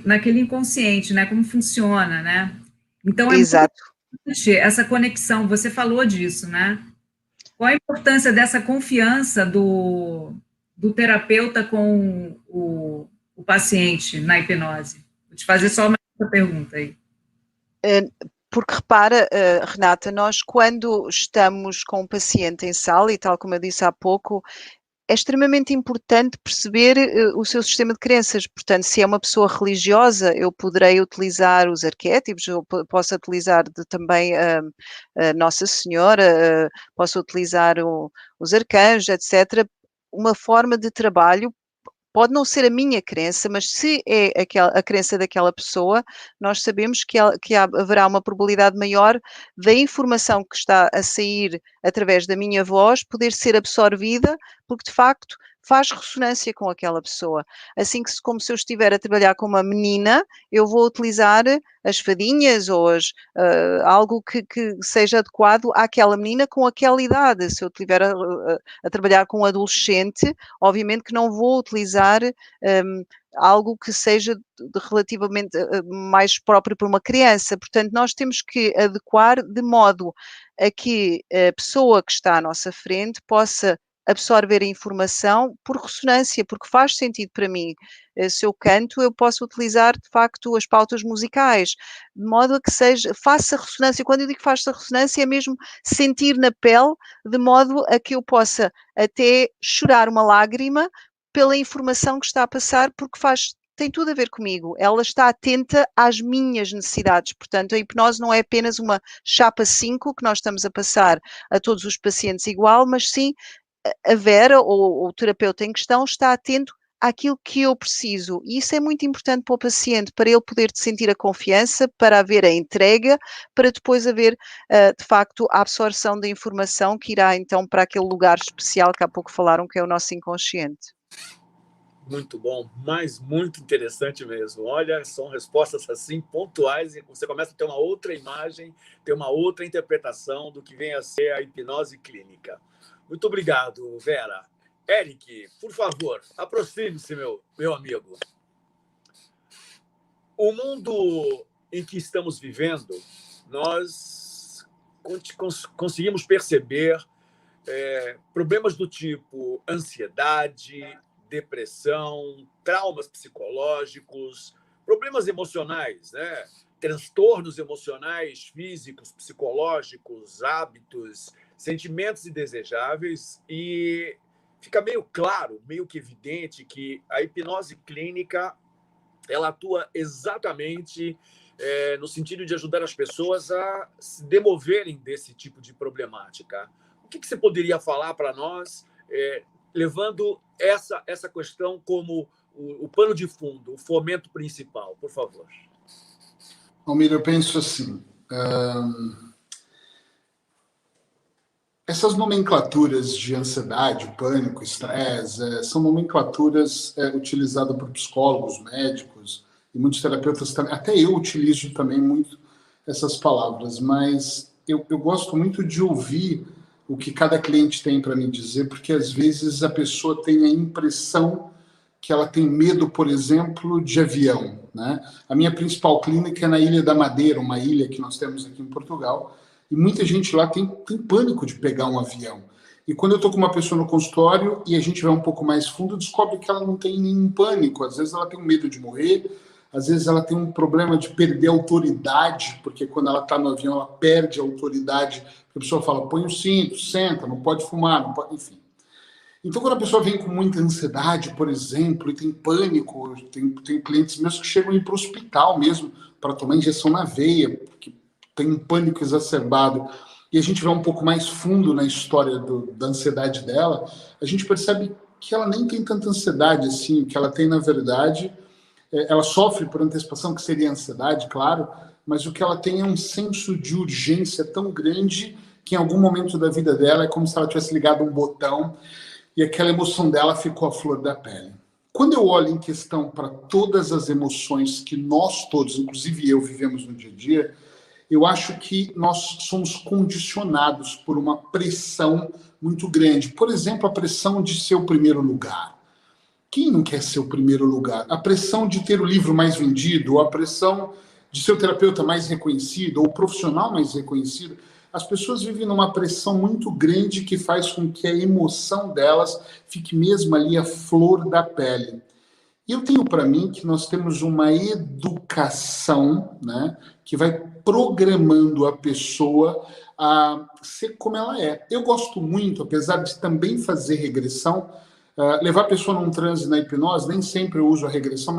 naquele inconsciente, né? Como funciona, né? Então, é muito Exato. importante essa conexão, você falou disso, né? Qual a importância dessa confiança do terapeuta com o paciente na hipnose? Vou te fazer só uma pergunta aí. Porque repara, Renata, nós quando estamos com um paciente em sala, e tal como eu disse há pouco, é extremamente importante perceber o seu sistema de crenças. Portanto, se é uma pessoa religiosa, eu poderei utilizar os arquétipos, eu posso utilizar também a Nossa Senhora, posso utilizar os arcanjos, etc. Uma forma de trabalho. Pode não ser a minha crença, mas se é a crença daquela pessoa, nós sabemos que haverá uma probabilidade maior da informação que está a sair através da minha voz poder ser absorvida, porque de facto faz ressonância com aquela pessoa. Assim como se eu estiver a trabalhar com uma menina, eu vou utilizar as fadinhas ou algo que seja adequado àquela menina com aquela idade. Se eu estiver a trabalhar com um adolescente, obviamente que não vou utilizar algo que seja relativamente mais próprio para uma criança. Portanto, nós temos que adequar de modo a que a pessoa que está à nossa frente possa absorver a informação por ressonância, porque faz sentido para mim. Se eu canto, eu posso utilizar, de facto, as pautas musicais, de modo a que faça ressonância. Quando eu digo faça ressonância, é mesmo sentir na pele, de modo a que eu possa até chorar uma lágrima pela informação que está a passar, porque tem tudo a ver comigo. Ela está atenta às minhas necessidades. Portanto, a hipnose não é apenas uma chapa 5 que nós estamos a passar a todos os pacientes igual, mas sim a Vera ou o terapeuta em questão está atento àquilo que eu preciso. E isso é muito importante para o paciente, para ele poder sentir a confiança, para haver a entrega, para depois haver, de facto, a absorção da informação que irá então para aquele lugar especial que há pouco falaram, que é o nosso inconsciente. Muito bom, mas muito interessante mesmo. Olha, são respostas assim pontuais e você começa a ter uma outra imagem, ter uma outra interpretação do que vem a ser a hipnose clínica. Muito obrigado, Vera. Eric, por favor, aproxime-se, meu amigo. O mundo em que estamos vivendo, nós conseguimos perceber problemas do tipo ansiedade, depressão, traumas psicológicos, problemas emocionais, né? Transtornos emocionais, físicos, psicológicos, hábitos, sentimentos indesejáveis, e fica meio claro, meio que evidente que a hipnose clínica ela atua exatamente no sentido de ajudar as pessoas a se demoverem desse tipo de problemática. O que você poderia falar para nós, levando essa questão como o pano de fundo, o fomento principal, por favor? Almir, eu penso assim, essas nomenclaturas de ansiedade, pânico, estresse, são nomenclaturas utilizadas por psicólogos, médicos e muitos terapeutas também. Até eu utilizo também muito essas palavras, mas eu gosto muito de ouvir o que cada cliente tem para me dizer, porque às vezes a pessoa tem a impressão que ela tem medo, por exemplo, de avião, né? A minha principal clínica é na Ilha da Madeira, uma ilha que nós temos aqui em Portugal, e muita gente lá tem pânico de pegar um avião. E quando eu estou com uma pessoa no consultório e a gente vai um pouco mais fundo, descobre que ela não tem nenhum pânico. Às vezes ela tem um medo de morrer, às vezes ela tem um problema de perder a autoridade, porque quando ela está no avião ela perde a autoridade. A pessoa fala, põe o cinto, senta, não pode fumar, não pode, enfim. Então, quando a pessoa vem com muita ansiedade, por exemplo, e tem pânico, tem clientes meus que chegam a ir para o hospital mesmo para tomar injeção na veia, porque tem um pânico exacerbado, e a gente vai um pouco mais fundo na história da ansiedade dela, a gente percebe que ela nem tem tanta ansiedade assim. O que ela tem, na verdade, ela sofre por antecipação, que seria a ansiedade, claro, mas o que ela tem é um senso de urgência tão grande que em algum momento da vida dela é como se ela tivesse ligado um botão e aquela emoção dela ficou à flor da pele. Quando eu olho em questão para todas as emoções que nós todos, inclusive eu, vivemos no dia a dia, eu acho que nós somos condicionados por uma pressão muito grande. Por exemplo, a pressão de ser o primeiro lugar. Quem não quer ser o primeiro lugar? A pressão de ter o livro mais vendido, ou a pressão de ser o terapeuta mais reconhecido, ou o profissional mais reconhecido. As pessoas vivem numa pressão muito grande que faz com que a emoção delas fique mesmo ali à flor da pele. E eu tenho para mim que nós temos uma educação, né, que vai programando a pessoa a ser como ela é. Eu gosto muito, apesar de também fazer regressão, levar a pessoa num transe na hipnose, nem sempre eu uso a regressão,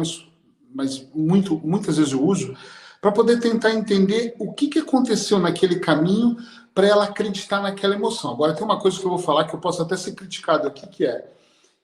mas muitas vezes eu uso, para poder tentar entender o que aconteceu naquele caminho para ela acreditar naquela emoção. Agora, tem uma coisa que eu vou falar que eu posso até ser criticado aqui, que é,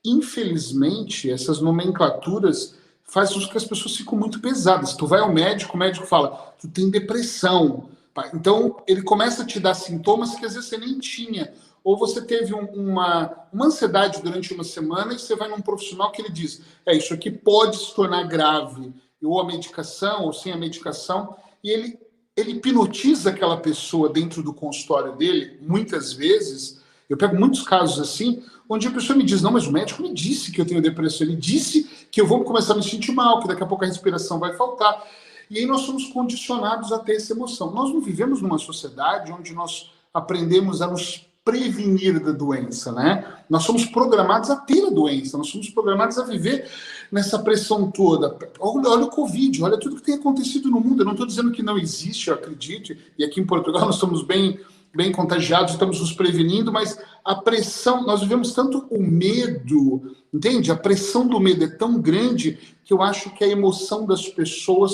infelizmente, essas nomenclaturas fazem com que as pessoas ficam muito pesadas. Tu vai ao médico, o médico fala, tu tem depressão. Então, ele começa a te dar sintomas que às vezes você nem tinha. Ou você teve uma ansiedade durante uma semana e você vai num profissional que ele diz, isso aqui pode se tornar grave, ou a medicação, ou sem a medicação, e ele hipnotiza aquela pessoa dentro do consultório dele, muitas vezes. Eu pego muitos casos assim, onde a pessoa me diz, não, mas o médico me disse que eu tenho depressão, ele disse que eu vou começar a me sentir mal, que daqui a pouco a respiração vai faltar. E aí nós somos condicionados a ter essa emoção. Nós não vivemos numa sociedade onde nós aprendemos a nos prevenir da doença, né? Nós somos programados a ter a doença, nós somos programados a viver nessa pressão toda. Olha o Covid, olha tudo que tem acontecido no mundo. Eu não estou dizendo que não existe, eu acredito, e aqui em Portugal nós estamos bem contagiados, estamos nos prevenindo, mas a pressão, nós vivemos tanto o medo, entende? A pressão do medo é tão grande que eu acho que a emoção das pessoas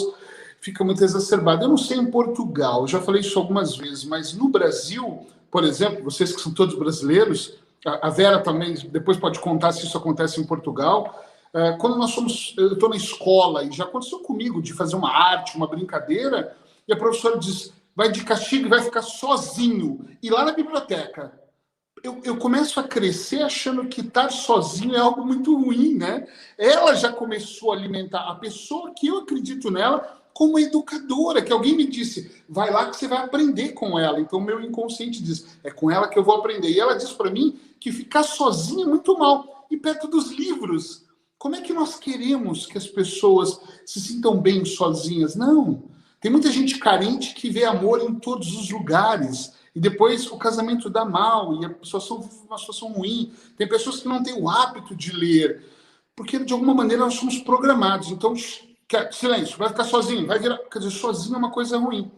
fica muito exacerbada. Eu não sei em Portugal, eu já falei isso algumas vezes, mas no Brasil, por exemplo, vocês que são todos brasileiros, a Vera também depois pode contar se isso acontece em Portugal. Quando eu estou na escola, e já aconteceu comigo de fazer uma arte, uma brincadeira, e a professora diz, vai de castigo e vai ficar sozinho. E lá na biblioteca, eu começo a crescer achando que estar sozinho é algo muito ruim, né? Ela já começou a alimentar a pessoa que eu acredito nela como educadora, que alguém me disse, vai lá que você vai aprender com ela. Então, meu inconsciente diz, é com ela que eu vou aprender. E ela diz para mim que ficar sozinha é muito mal. E perto dos livros, como é que nós queremos que as pessoas se sintam bem sozinhas? Não. Tem muita gente carente que vê amor em todos os lugares. E depois o casamento dá mal e a situação vive uma situação ruim. Tem pessoas que não têm o hábito de ler, porque de alguma maneira nós somos programados. Então, silêncio, vai ficar sozinho, vai virar. Quer dizer, sozinho é uma coisa ruim.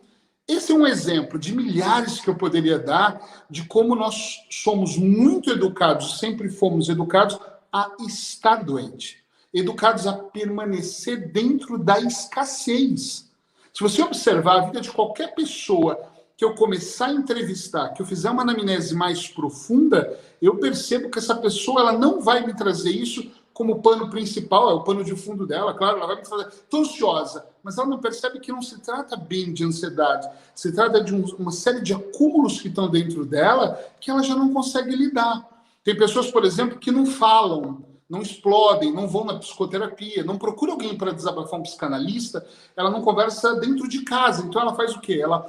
Esse é um exemplo de milhares que eu poderia dar de como nós somos muito educados, sempre fomos educados a estar doente, educados a permanecer dentro da escassez. Se você observar a vida de qualquer pessoa que eu começar a entrevistar, que eu fizer uma anamnese mais profunda, eu percebo que essa pessoa ela não vai me trazer isso como pano principal, é o pano de fundo dela, claro, ela vai me falar, estou ansiosa, mas ela não percebe que não se trata bem de ansiedade, se trata de uma série de acúmulos que estão dentro dela que ela já não consegue lidar. Tem pessoas, por exemplo, que não falam, não explodem, não vão na psicoterapia, não procura alguém para desabafar, um psicanalista, ela não conversa dentro de casa, então ela faz o quê? Ela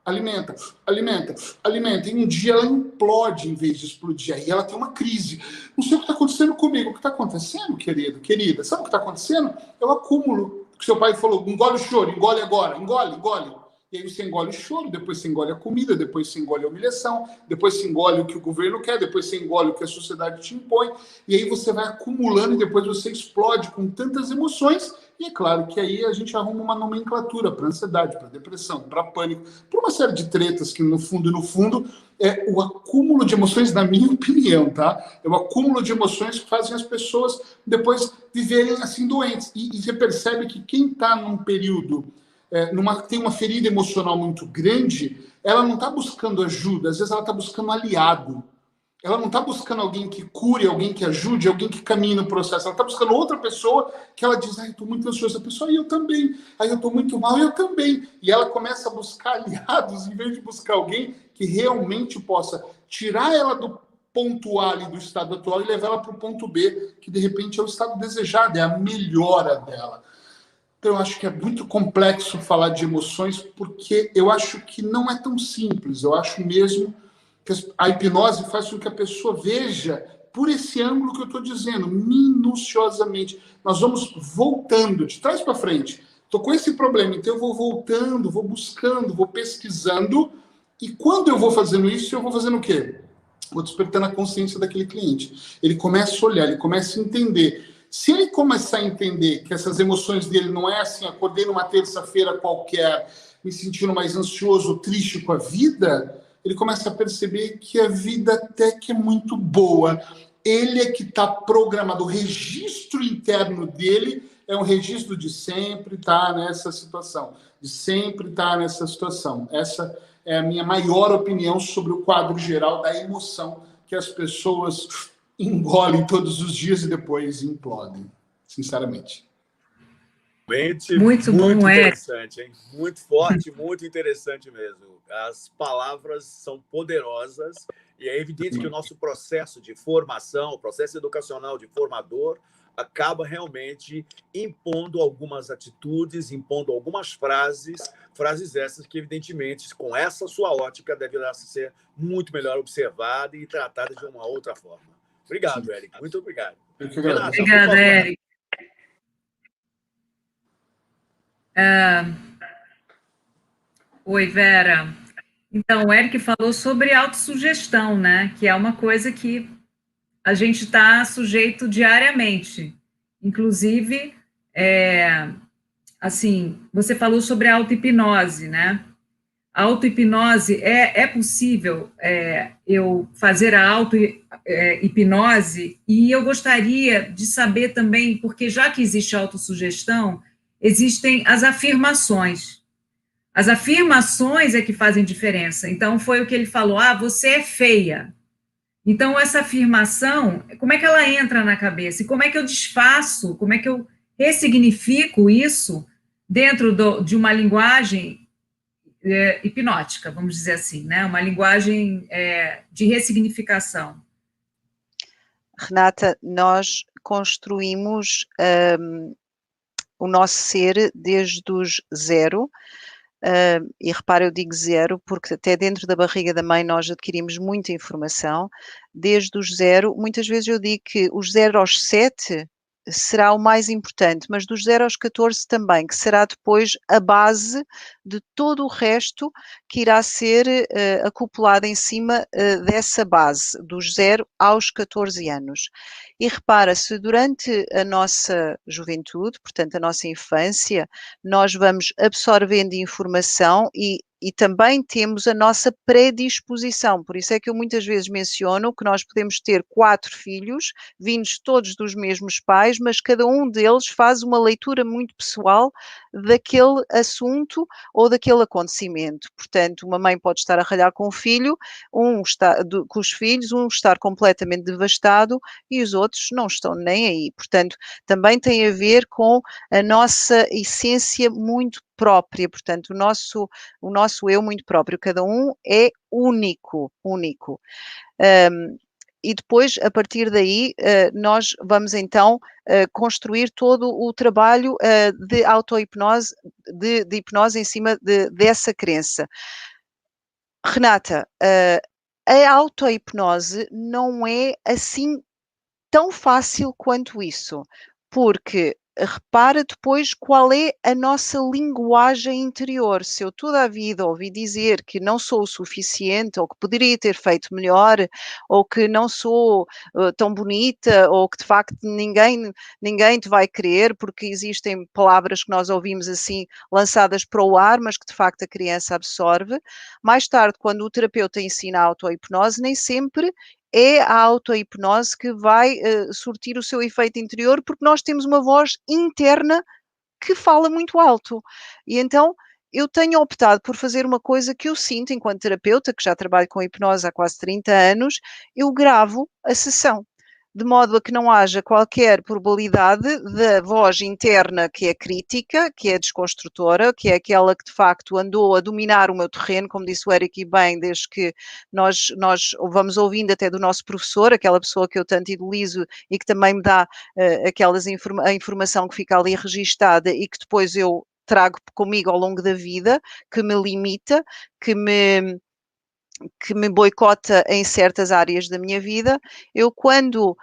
alimenta, alimenta, alimenta. E um dia ela implode em vez de explodir. Aí ela tem uma crise. Não sei o que está acontecendo comigo. O que está acontecendo, querido, querida? Sabe o que está acontecendo? É o acúmulo. Que seu pai falou, engole o choro, engole agora, engole, engole. E aí você engole o choro, depois você engole a comida, depois você engole a humilhação, depois você engole o que o governo quer, depois você engole o que a sociedade te impõe. E aí você vai acumulando e depois você explode com tantas emoções. E é claro que aí a gente arruma uma nomenclatura para ansiedade, para depressão, para pânico, para uma série de tretas que no fundo, é o acúmulo de emoções, na minha opinião, tá? É o acúmulo de emoções que fazem as pessoas depois viverem assim doentes. E você percebe que quem está num período, tem uma ferida emocional muito grande, ela não está buscando ajuda, às vezes ela está buscando aliado. Ela não está buscando alguém que cure, alguém que ajude, alguém que caminhe no processo. Ela está buscando outra pessoa que ela diz, eu estou muito ansiosa. A pessoa, eu também. Aí eu estou muito mal, eu também. E ela começa a buscar aliados, em vez de buscar alguém que realmente possa tirar ela do ponto A ali do estado atual e levar ela para o ponto B, que de repente é o estado desejado, é a melhora dela. Então eu acho que é muito complexo falar de emoções, porque eu acho que não é tão simples. Eu acho mesmo que a hipnose faz com que a pessoa veja por esse ângulo que eu estou dizendo, minuciosamente. Nós vamos voltando, de trás para frente. Estou com esse problema, então eu vou voltando, vou buscando, vou pesquisando, e quando eu vou fazendo isso, eu vou fazendo o quê? Vou despertando a consciência daquele cliente. Ele começa a olhar, ele começa a entender. Se ele começar a entender que essas emoções dele não é assim, acordei numa terça-feira qualquer, me sentindo mais ansioso, triste com a vida, ele começa a perceber que a vida até que é muito boa. Ele é que está programado. O registro interno dele é um registro de sempre estar nessa situação. De sempre estar nessa situação. Essa é a minha maior opinião sobre o quadro geral da emoção que as pessoas engolem todos os dias e depois implodem. Sinceramente. Muito bom, interessante, hein? Muito forte, muito interessante mesmo. As palavras são poderosas e é evidente que o nosso processo de formação, o processo educacional de formador, acaba realmente impondo algumas atitudes, impondo algumas frases essas que, evidentemente, com essa sua ótica, deverá ser muito melhor observada e tratada de uma outra forma. Obrigado, Eric. Muito obrigado. Obrigada, Eric. Oi, Vera. Então, o Eric falou sobre autossugestão, né? Que é uma coisa que a gente está sujeito diariamente. Inclusive, assim, você falou sobre a auto-hipnose, né? A auto-hipnose, é possível eu fazer a auto-hipnose, e eu gostaria de saber também, porque já que existe autossugestão, existem as afirmações. As afirmações é que fazem diferença. Então, foi o que ele falou, você é feia. Então, essa afirmação, como é que ela entra na cabeça? E como é que eu desfaço, como é que eu ressignifico isso dentro de uma linguagem hipnótica, vamos dizer assim, né? Uma linguagem de ressignificação. Renata, nós construímos o nosso ser desde os zero. E repara, eu digo zero porque até dentro da barriga da mãe nós adquirimos muita informação. Desde os zero, muitas vezes eu digo que os 0 aos 7 será o mais importante, mas dos 0 aos 14 também, que será depois a base de todo o resto que irá ser acoplado em cima dessa base, dos 0 aos 14 anos. E repara, se durante a nossa juventude, portanto a nossa infância, nós vamos absorvendo informação e também temos a nossa predisposição. Por isso é que eu muitas vezes menciono que nós podemos ter 4 filhos, vindos todos dos mesmos pais, mas cada um deles faz uma leitura muito pessoal daquele assunto ou daquele acontecimento. Portanto, uma mãe pode estar a ralhar com o filho, com os filhos, um estar completamente devastado e os outros não estão nem aí. Portanto, também tem a ver com a nossa essência muito própria, portanto, o nosso eu muito próprio, cada um é único. E depois, a partir daí, nós vamos então construir todo o trabalho de auto-hipnose, de hipnose em cima dessa crença. Renata, a auto-hipnose não é assim tão fácil quanto isso, porque repara depois qual é a nossa linguagem interior. Se eu toda a vida ouvi dizer que não sou o suficiente, ou que poderia ter feito melhor, ou que não sou tão bonita, ou que de facto ninguém te vai querer, porque existem palavras que nós ouvimos assim lançadas para o ar, mas que de facto a criança absorve. Mais tarde, quando o terapeuta ensina a auto-hipnose, nem sempre é a auto-hipnose que vai surtir o seu efeito interior, porque nós temos uma voz interna que fala muito alto. E então eu tenho optado por fazer uma coisa que eu sinto enquanto terapeuta, que já trabalho com hipnose há quase 30 anos, eu gravo a sessão, de modo a que não haja qualquer probabilidade da voz interna que é crítica, que é desconstrutora, que é aquela que de facto andou a dominar o meu terreno, como disse o Eric e bem, desde que nós vamos ouvindo até do nosso professor, aquela pessoa que eu tanto idolizo e que também me dá a informação que fica ali registada e que depois eu trago comigo ao longo da vida, que me limita, que me boicota em certas áreas da minha vida. Eu, quando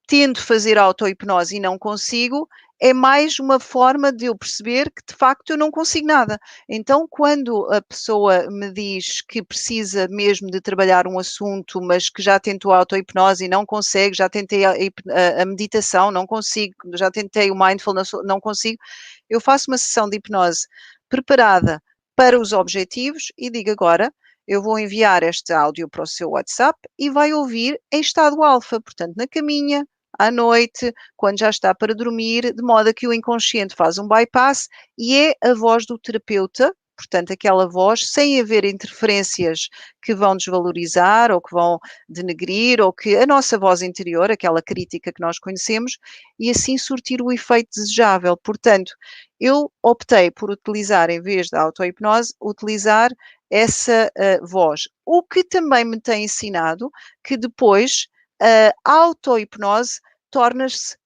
tento fazer auto-hipnose e não consigo, é mais uma forma de eu perceber que, de facto, eu não consigo nada. Então, quando a pessoa me diz que precisa mesmo de trabalhar um assunto, mas que já tentou a auto-hipnose e não consegue, já tentei a meditação, não consigo, já tentei o mindfulness, não consigo, eu faço uma sessão de hipnose preparada para os objetivos e digo agora, eu vou enviar este áudio para o seu WhatsApp e vai ouvir em estado alfa, portanto, na caminha, à noite, quando já está para dormir, de modo a que o inconsciente faz um bypass e é a voz do terapeuta, portanto, aquela voz, sem haver interferências que vão desvalorizar ou que vão denegrir, ou que a nossa voz interior, aquela crítica que nós conhecemos, e assim surtir o efeito desejável. Portanto, eu optei por utilizar, em vez da auto-hipnose, utilizar essa voz. O que também me tem ensinado que depois a auto-hipnose torna-se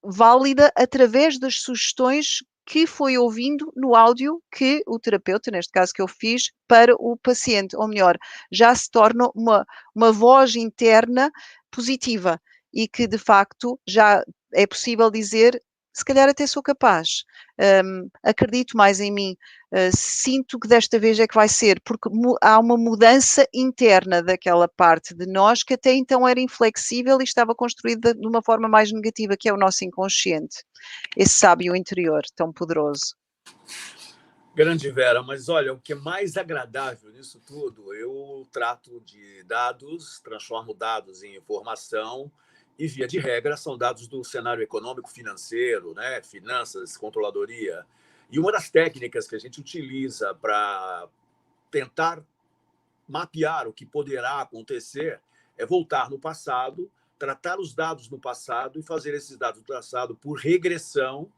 válida através das sugestões que foi ouvindo no áudio que o terapeuta, neste caso que eu fiz, para o paciente, ou melhor, já se torna uma voz interna positiva e que de facto já é possível dizer se calhar até sou capaz. Acredito mais em mim. Sinto que desta vez é que vai ser, porque há uma mudança interna daquela parte de nós que até então era inflexível e estava construída de uma forma mais negativa, que é o nosso inconsciente. Esse sábio interior tão poderoso. Grande Vera, mas olha, o que é mais agradável nisso tudo, eu trato de dados, transformo dados em informação e, via de regra, são dados do cenário econômico financeiro, né? Finanças, controladoria. E uma das técnicas que a gente utiliza para tentar mapear o que poderá acontecer é voltar no passado, tratar os dados no passado e fazer esses dados do passado por regressão,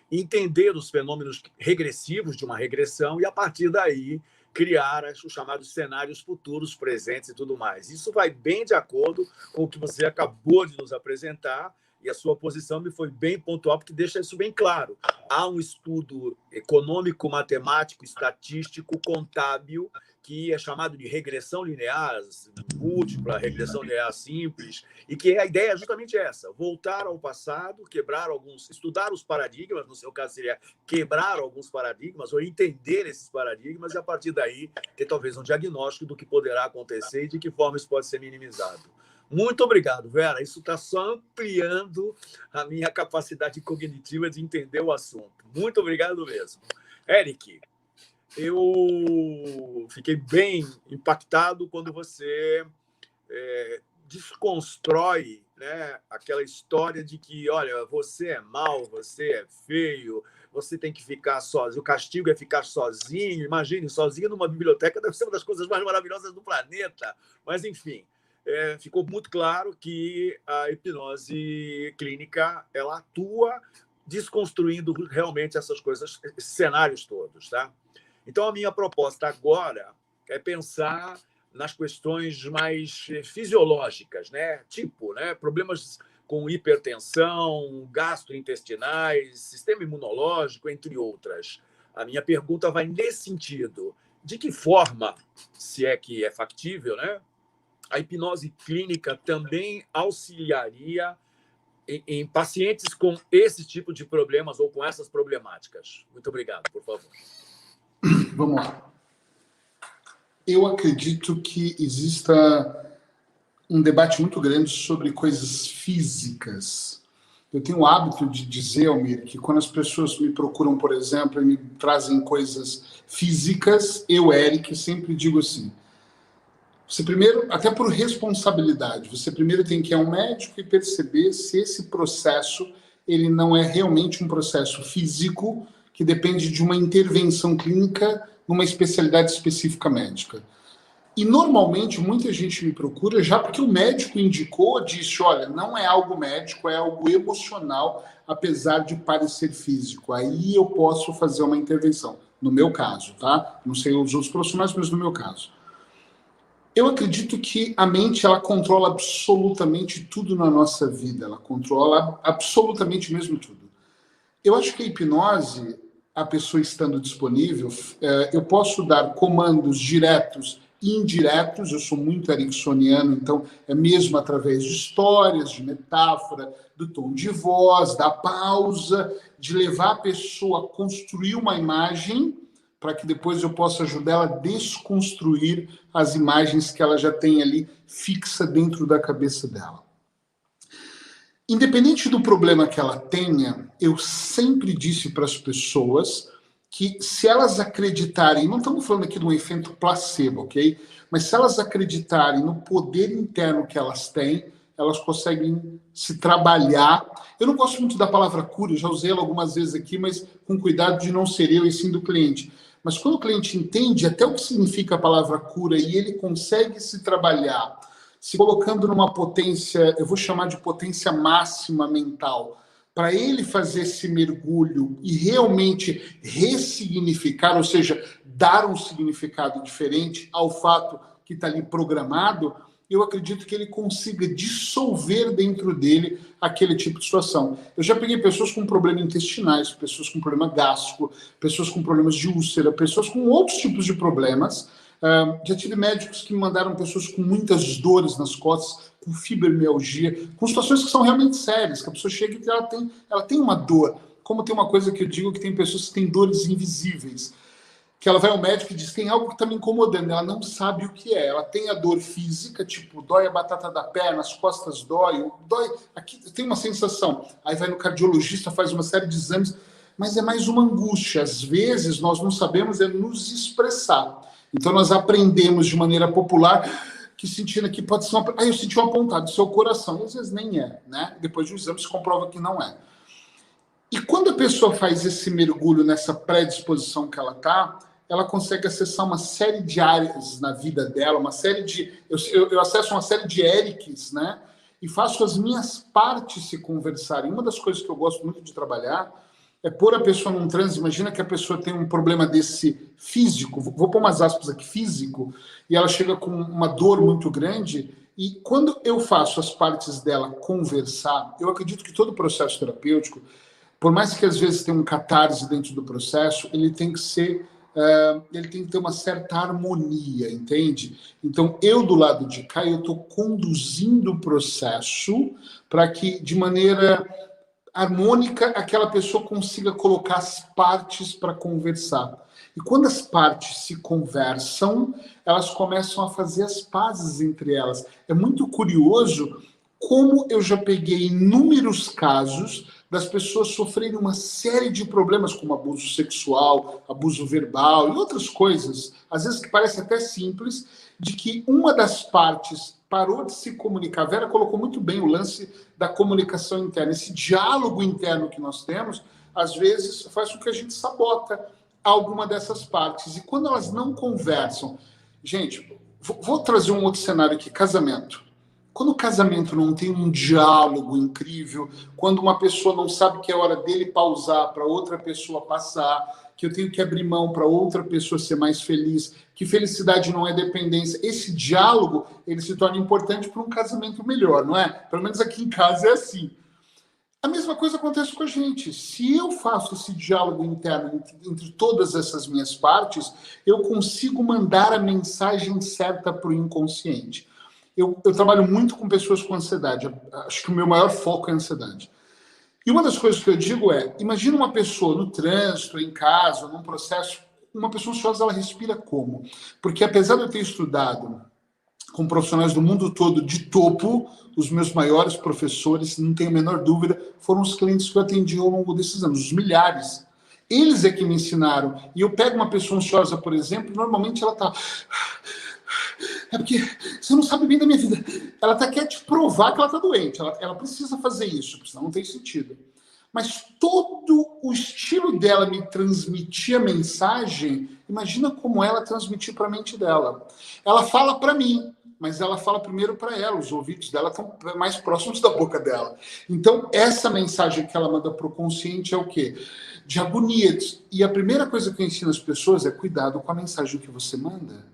entender os fenômenos regressivos de uma regressão e, a partir daí, criar os chamados cenários futuros, presentes e tudo mais. Isso vai bem de acordo com o que você acabou de nos apresentar, e a sua posição me foi bem pontual, porque deixa isso bem claro. Há um estudo econômico, matemático, estatístico, contábil, que é chamado de regressão linear múltipla, regressão linear simples, e que a ideia é justamente essa: voltar ao passado, estudar os paradigmas, no seu caso seria quebrar alguns paradigmas, ou entender esses paradigmas, e a partir daí ter talvez um diagnóstico do que poderá acontecer e de que forma isso pode ser minimizado. Muito obrigado, Vera. Isso está só ampliando a minha capacidade cognitiva de entender o assunto. Muito obrigado mesmo. Eric, eu fiquei bem impactado quando você desconstrói, né, aquela história de que, olha, você é mau, você é feio, você tem que ficar sozinho, o castigo é ficar sozinho. Imagine, sozinho numa biblioteca deve ser uma das coisas mais maravilhosas do planeta. Mas, enfim, ficou muito claro que a hipnose clínica ela atua desconstruindo realmente essas coisas, esses cenários todos, tá? Então, a minha proposta agora é pensar nas questões mais fisiológicas, né? Tipo, né? Problemas com hipertensão, gastrointestinais, sistema imunológico, entre outras. A minha pergunta vai nesse sentido. De que forma, se é que é factível, né, a hipnose clínica também auxiliaria em pacientes com esse tipo de problemas ou com essas problemáticas? Muito obrigado, por favor. Vamos lá. Eu acredito que exista um debate muito grande sobre coisas físicas. Eu tenho o hábito de dizer, Almir, que quando as pessoas me procuram, por exemplo, e me trazem coisas físicas, eu, Eric, sempre digo assim: você primeiro, até por responsabilidade, você primeiro tem que ir a um médico e perceber se esse processo ele não é realmente um processo físico que depende de uma intervenção clínica numa especialidade específica médica. E, normalmente, muita gente me procura já porque o médico indicou, disse, olha, não é algo médico, é algo emocional, apesar de parecer físico. Aí eu posso fazer uma intervenção, no meu caso, tá? Não sei os outros profissionais, mas no meu caso. Eu acredito que a mente, ela controla absolutamente tudo na nossa vida, ela controla absolutamente mesmo tudo. Eu acho que a hipnose, a pessoa estando disponível, eu posso dar comandos diretos e indiretos. Eu sou muito ericksoniano, então é mesmo através de histórias, de metáfora, do tom de voz, da pausa, de levar a pessoa a construir uma imagem para que depois eu possa ajudar ela a desconstruir as imagens que ela já tem ali fixa dentro da cabeça dela. Independente do problema que ela tenha, eu sempre disse para as pessoas que se elas acreditarem, não estamos falando aqui de um efeito placebo, ok? Mas se elas acreditarem no poder interno que elas têm, elas conseguem se trabalhar. Eu não gosto muito da palavra cura, já usei ela algumas vezes aqui, mas com cuidado de não ser eu e sim do cliente. Mas quando o cliente entende até o que significa a palavra cura e ele consegue se trabalhar, se colocando numa potência, eu vou chamar de potência máxima mental, para ele fazer esse mergulho e realmente ressignificar, ou seja, dar um significado diferente ao fato que está ali programado, eu acredito que ele consiga dissolver dentro dele aquele tipo de situação. Eu já peguei pessoas com problemas intestinais, pessoas com problema gástrico, pessoas com problemas de úlcera, pessoas com outros tipos de problemas. Já tive médicos que me mandaram pessoas com muitas dores nas costas, com fibromialgia, com situações que são realmente sérias, que a pessoa chega e ela tem uma dor. como tem uma coisa que eu digo que tem pessoas que têm dores invisíveis, que ela vai ao médico e diz, tem algo que está me incomodando, ela não sabe o que é, ela tem a dor física, tipo, dói a batata da perna, as costas dói, aqui tem uma sensação, aí vai no cardiologista, faz uma série de exames, mas é mais uma angústia, às vezes nós não sabemos nos expressar, então nós aprendemos de maneira popular, que sentindo aqui pode ser eu senti uma pontada do seu coração, e às vezes nem é, né? Depois de um exame se comprova que não é. E quando a pessoa faz esse mergulho nessa predisposição que ela está, ela consegue acessar uma série de áreas na vida dela, uma série de... Eu acesso uma série de Erics, né? E faço as minhas partes se conversarem. Uma das coisas que eu gosto muito de trabalhar é pôr a pessoa num transe. Imagina que a pessoa tem um problema desse físico, vou pôr umas aspas aqui, físico, e ela chega com uma dor muito grande, e quando eu faço as partes dela conversar, eu acredito que todo processo terapêutico, por mais que às vezes tenha um catarse dentro do processo, ele tem que ser... ele tem que ter uma certa harmonia, entende? Então, eu do lado de cá, eu estou conduzindo o processo para que, de maneira harmônica, aquela pessoa consiga colocar as partes para conversar. E quando as partes se conversam, elas começam a fazer as pazes entre elas. É muito curioso como eu já peguei inúmeros casos das pessoas sofrerem uma série de problemas, como abuso sexual, abuso verbal e outras coisas, às vezes que parece até simples, de que uma das partes parou de se comunicar. A Vera colocou muito bem o lance da comunicação interna. Esse diálogo interno que nós temos, às vezes, faz com que a gente sabota alguma dessas partes. E quando elas não conversam... Gente, vou trazer um outro cenário aqui, casamento. Quando o casamento não tem um diálogo incrível, quando uma pessoa não sabe que é hora dele pausar para outra pessoa passar, que eu tenho que abrir mão para outra pessoa ser mais feliz, que felicidade não é dependência, esse diálogo ele se torna importante para um casamento melhor, não é? Pelo menos aqui em casa é assim. A mesma coisa acontece com a gente. Se eu faço esse diálogo interno entre todas essas minhas partes, eu consigo mandar a mensagem certa para o inconsciente. Eu trabalho muito com pessoas com ansiedade. Acho que o meu maior foco é a ansiedade. E uma das coisas que eu digo é, imagina uma pessoa no trânsito, em casa, num processo, uma pessoa ansiosa, ela respira como? Porque apesar de eu ter estudado com profissionais do mundo todo de topo, os meus maiores professores, não tenho a menor dúvida, foram os clientes que eu atendi ao longo desses anos, os milhares. Eles é que me ensinaram. E eu pego uma pessoa ansiosa, por exemplo, normalmente ela está... É porque você não sabe bem da minha vida. Ela quer te provar que ela está doente. Ela precisa fazer isso, porque senão não tem sentido. Mas todo o estilo dela me transmitir a mensagem, imagina como ela transmitir para a mente dela. Ela fala para mim, mas ela fala primeiro para ela. Os ouvidos dela estão mais próximos da boca dela. Então, essa mensagem que ela manda para o consciente é o quê? De agonia. E a primeira coisa que eu ensino as pessoas é cuidado com a mensagem que você manda.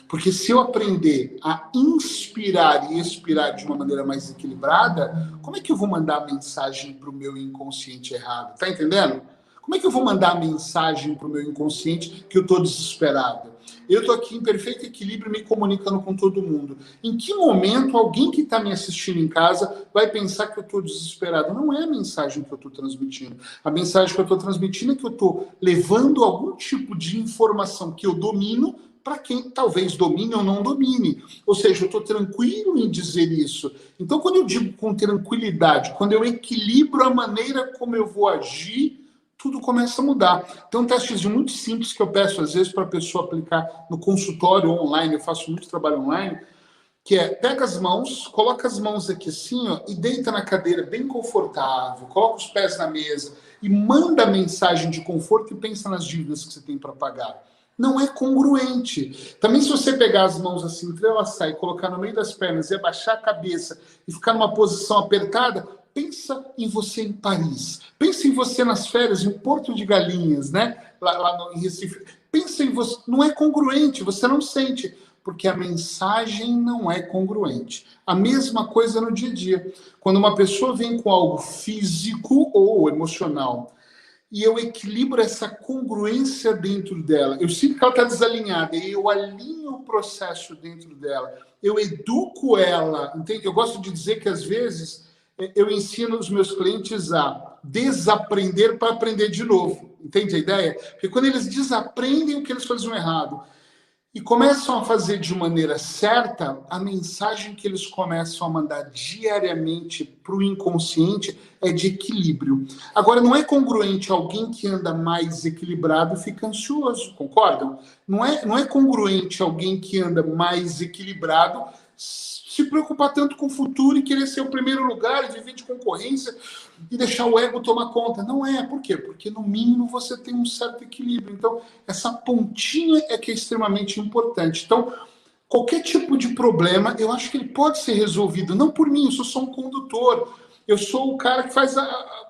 Porque se eu aprender a inspirar e expirar de uma maneira mais equilibrada, como é que eu vou mandar a mensagem para o meu inconsciente errado? Tá entendendo? Como é que eu vou mandar a mensagem para o meu inconsciente que eu estou desesperado? Eu estou aqui em perfeito equilíbrio me comunicando com todo mundo. Em que momento alguém que está me assistindo em casa vai pensar que eu estou desesperado? Não é a mensagem que eu estou transmitindo. A mensagem que eu estou transmitindo é que eu estou levando algum tipo de informação que eu domino para quem talvez domine ou não domine. Ou seja, eu estou tranquilo em dizer isso. Então, quando eu digo com tranquilidade, quando eu equilibro a maneira como eu vou agir, tudo começa a mudar. Então, um testezinho muito simples que eu peço, às vezes, para a pessoa aplicar no consultório online, eu faço muito trabalho online, que é, pega as mãos, coloca as mãos aqui assim, ó, e deita na cadeira bem confortável, coloca os pés na mesa e manda a mensagem de conforto e pensa nas dívidas que você tem para pagar. Não é congruente. Também se você pegar as mãos assim, entrelaçar e colocar no meio das pernas e abaixar a cabeça e ficar numa posição apertada, pensa em você em Paris. Pensa em você nas férias em Porto de Galinhas, né? Lá em Recife. Pensa em você. Não é congruente, você não sente, porque a mensagem não é congruente. A mesma coisa no dia a dia. Quando uma pessoa vem com algo físico ou emocional, e eu equilibro essa congruência dentro dela. Eu sinto que ela está desalinhada, e eu alinho o processo dentro dela. Eu educo ela, entende? Eu gosto de dizer que, às vezes, eu ensino os meus clientes a desaprender para aprender de novo. Entende a ideia? Porque quando eles desaprendem o que eles faziam errado e começam a fazer de maneira certa, a mensagem que eles começam a mandar diariamente para o inconsciente é de equilíbrio. Agora, não é congruente alguém que anda mais equilibrado e fica ansioso, concordam? Não é congruente alguém que anda mais equilibrado se preocupar tanto com o futuro e querer ser o primeiro lugar e viver de concorrência e deixar o ego tomar conta. Não é. Por quê? Porque, no mínimo, você tem um certo equilíbrio. Então, essa pontinha é que é extremamente importante. Então, qualquer tipo de problema, eu acho que ele pode ser resolvido. Não por mim, eu sou só um condutor. Eu sou o cara que faz a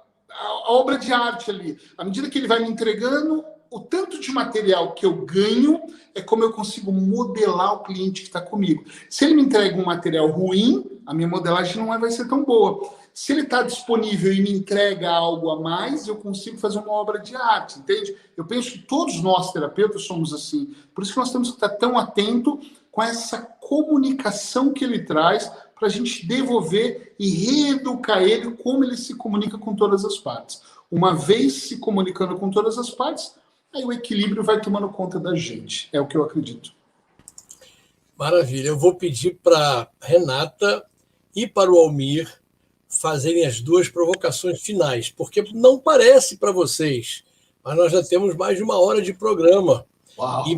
obra de arte ali. À medida que ele vai me entregando, o tanto de material que eu ganho é como eu consigo modelar o cliente que está comigo. Se ele me entrega um material ruim, a minha modelagem não vai ser tão boa. Se ele está disponível e me entrega algo a mais, eu consigo fazer uma obra de arte, entende? Eu penso que todos nós, terapeutas, somos assim. Por isso que nós temos que estar tão atento com essa comunicação que ele traz para a gente devolver e reeducar ele como ele se comunica com todas as partes. Uma vez se comunicando com todas as partes, aí o equilíbrio vai tomando conta da gente. É o que eu acredito. Maravilha. Eu vou pedir para Renata e para o Almir fazerem as duas provocações finais, porque não parece para vocês, mas nós já temos mais de 1 hora de programa. Uau. E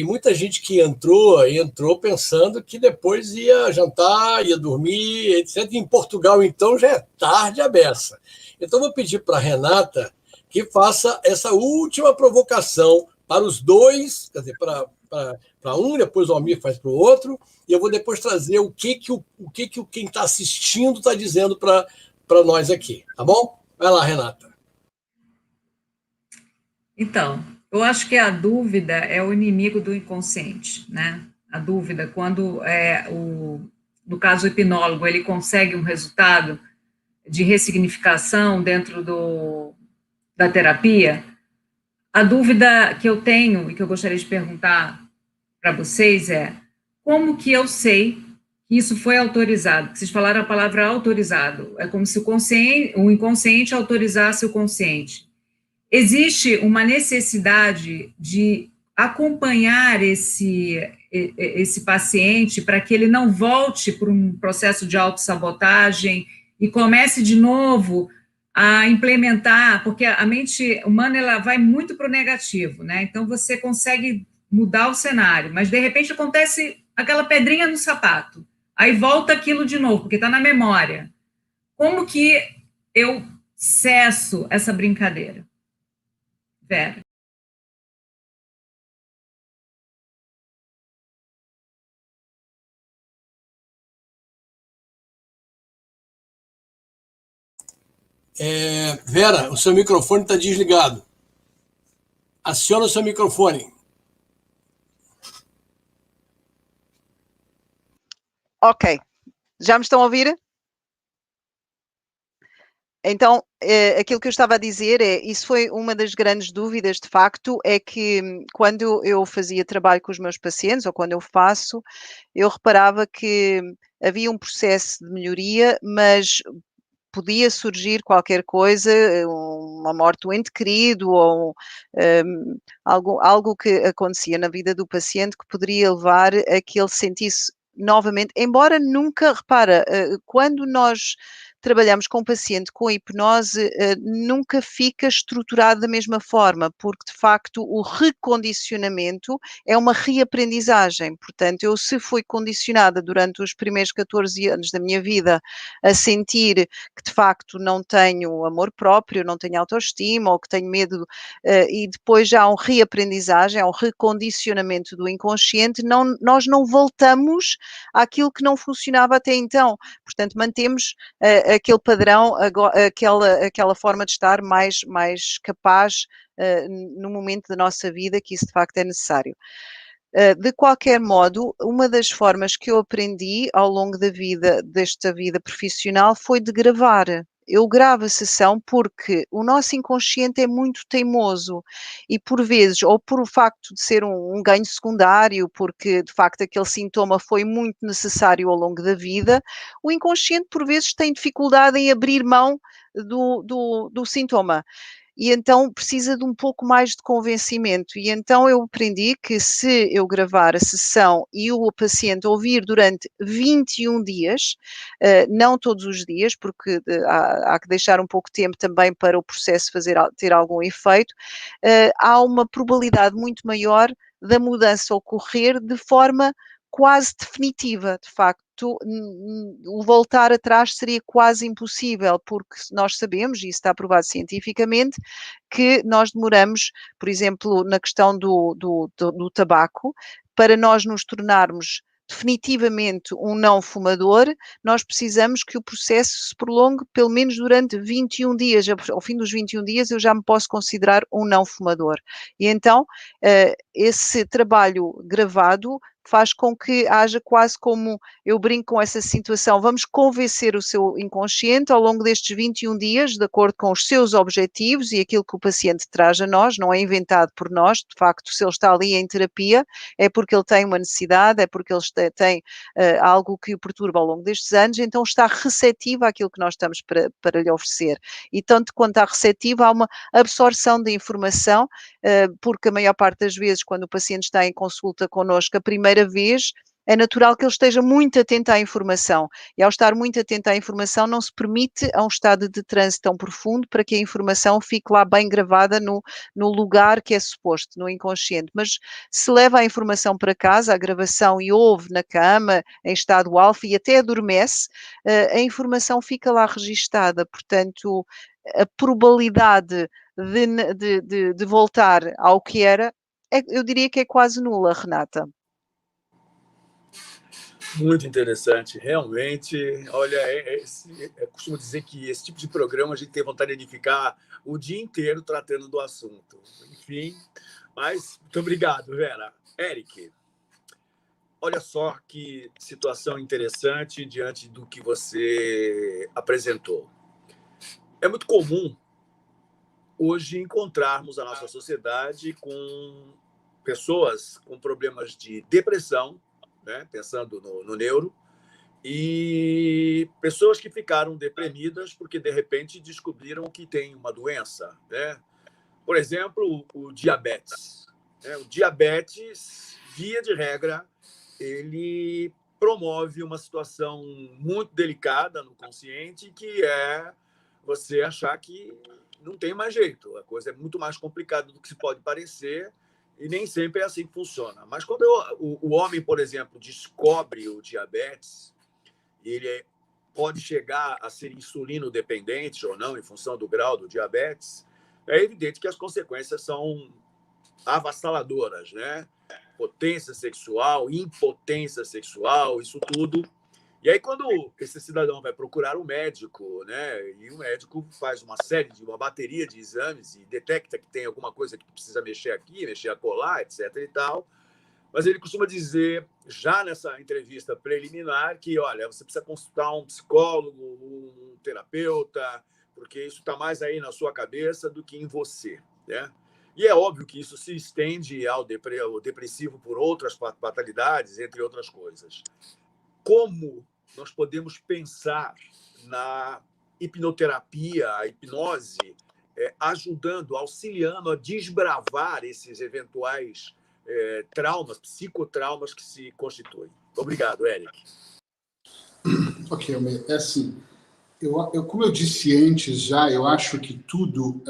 muita gente que entrou pensando que depois ia jantar, ia dormir, etc. Em Portugal, então, já é tarde a beça. Então, vou pedir para a Renata que faça essa última provocação para os dois, quer dizer, para um, depois o Almir faz para o outro, e eu vou depois trazer o que quem está assistindo está dizendo para nós aqui, tá bom? Vai lá, Renata. Então, eu acho que a dúvida é o inimigo do inconsciente, né? A dúvida, quando no caso o hipnólogo, ele consegue um resultado de ressignificação dentro da terapia, a dúvida que eu tenho e que eu gostaria de perguntar para vocês é: como que eu sei que isso foi autorizado? Vocês falaram a palavra autorizado, é como se o inconsciente autorizasse o consciente. Existe uma necessidade de acompanhar esse paciente para que ele não volte para um processo de autossabotagem e comece de novo a implementar, porque a mente humana ela vai muito para o negativo, né? Então você consegue mudar o cenário, mas de repente acontece aquela pedrinha no sapato, aí volta aquilo de novo, porque está na memória. Como que eu cesso essa brincadeira? Vera. Vera, o seu microfone está desligado. Aciona o seu microfone. Ok. Já me estão a ouvir? Então, aquilo que eu estava a dizer isso foi uma das grandes dúvidas, de facto, é que quando eu fazia trabalho com os meus pacientes, ou quando eu faço, eu reparava que havia um processo de melhoria, mas podia surgir qualquer coisa, uma morte do ente querido, ou algo que acontecia na vida do paciente que poderia levar a que ele sentisse novamente, embora nunca, repara, quando nós trabalhamos com o paciente com a hipnose, nunca fica estruturado da mesma forma, porque de facto o recondicionamento é uma reaprendizagem. Portanto, eu se fui condicionada durante os primeiros 14 anos da minha vida a sentir que de facto não tenho amor próprio, não tenho autoestima, ou que tenho medo, e depois já há um reaprendizagem, há um recondicionamento do inconsciente, nós não voltamos àquilo que não funcionava até então. Portanto, mantemos aquele padrão, aquela forma de estar mais capaz no momento da nossa vida, que isso de facto é necessário. De qualquer modo, uma das formas que eu aprendi ao longo da vida, desta vida profissional, foi de gravar. eu gravo a sessão porque o nosso inconsciente é muito teimoso e por vezes, ou por o facto de ser um ganho secundário, porque de facto aquele sintoma foi muito necessário ao longo da vida, o inconsciente por vezes tem dificuldade em abrir mão do sintoma. E então precisa de um pouco mais de convencimento. E então eu aprendi que se eu gravar a sessão e o paciente ouvir durante 21 dias, não todos os dias, porque há que deixar um pouco de tempo também para o processo ter algum efeito, há uma probabilidade muito maior da mudança ocorrer de forma quase definitiva, de facto. O voltar atrás seria quase impossível, porque nós sabemos, e isso está provado cientificamente, que nós demoramos, por exemplo, na questão do tabaco, para nós nos tornarmos definitivamente um não fumador, nós precisamos que o processo se prolongue pelo menos durante 21 dias. Ao fim dos 21 dias eu já me posso considerar um não fumador. E então, esse trabalho gravado faz com que haja quase como, eu brinco com essa situação, vamos convencer o seu inconsciente ao longo destes 21 dias, de acordo com os seus objetivos e aquilo que o paciente traz a nós, não é inventado por nós, de facto, se ele está ali em terapia, é porque ele tem uma necessidade, é porque ele tem algo que o perturba ao longo destes anos, então está receptivo àquilo que nós estamos para lhe oferecer. E tanto quanto está receptivo, há uma absorção de informação, porque a maior parte das vezes, quando o paciente está em consulta connosco, a primeira vez, é natural que ele esteja muito atento à informação. E ao estar muito atento à informação, não se permite a um estado de transe tão profundo para que a informação fique lá bem gravada no lugar que é suposto, no inconsciente. Mas se leva a informação para casa, a gravação, e ouve na cama, em estado alfa, e até adormece, a informação fica lá registada. Portanto, a probabilidade de voltar ao que era, eu diria que é quase nula, Renata. Muito interessante, realmente. Olha, costumo dizer que esse tipo de programa a gente tem vontade de ficar o dia inteiro tratando do assunto. Enfim, mas muito obrigado, Vera. Eric, olha só que situação interessante diante do que você apresentou. É muito comum hoje encontrarmos a nossa sociedade com pessoas com problemas de depressão, né, pensando no neuro, e pessoas que ficaram deprimidas porque, de repente, descobriram que tem uma doença. Né? Por exemplo, o diabetes. O diabetes, via de regra, ele promove uma situação muito delicada no consciente, que é você achar que não tem mais jeito. A coisa é muito mais complicada do que se pode parecer, e nem sempre é assim que funciona. Mas quando o homem, por exemplo, descobre o diabetes, ele pode chegar a ser insulino dependente ou não, em função do grau do diabetes, é evidente que as consequências são avassaladoras, né? Potência sexual, impotência sexual, isso tudo. E aí, quando esse cidadão vai procurar um médico, né, e o médico faz uma bateria de exames e detecta que tem alguma coisa que precisa mexer aqui, mexer acolá, etc. e tal, mas ele costuma dizer, já nessa entrevista preliminar, que, olha, você precisa consultar um psicólogo, um terapeuta, porque isso está mais aí na sua cabeça do que em você, né? E é óbvio que isso se estende ao depressivo por outras fatalidades, entre outras coisas. Como nós podemos pensar na hipnoterapia, a hipnose, ajudando, auxiliando a desbravar esses eventuais traumas, psicotraumas que se constituem? Obrigado, Eric. Ok, é assim, como eu disse antes já, eu acho que tudo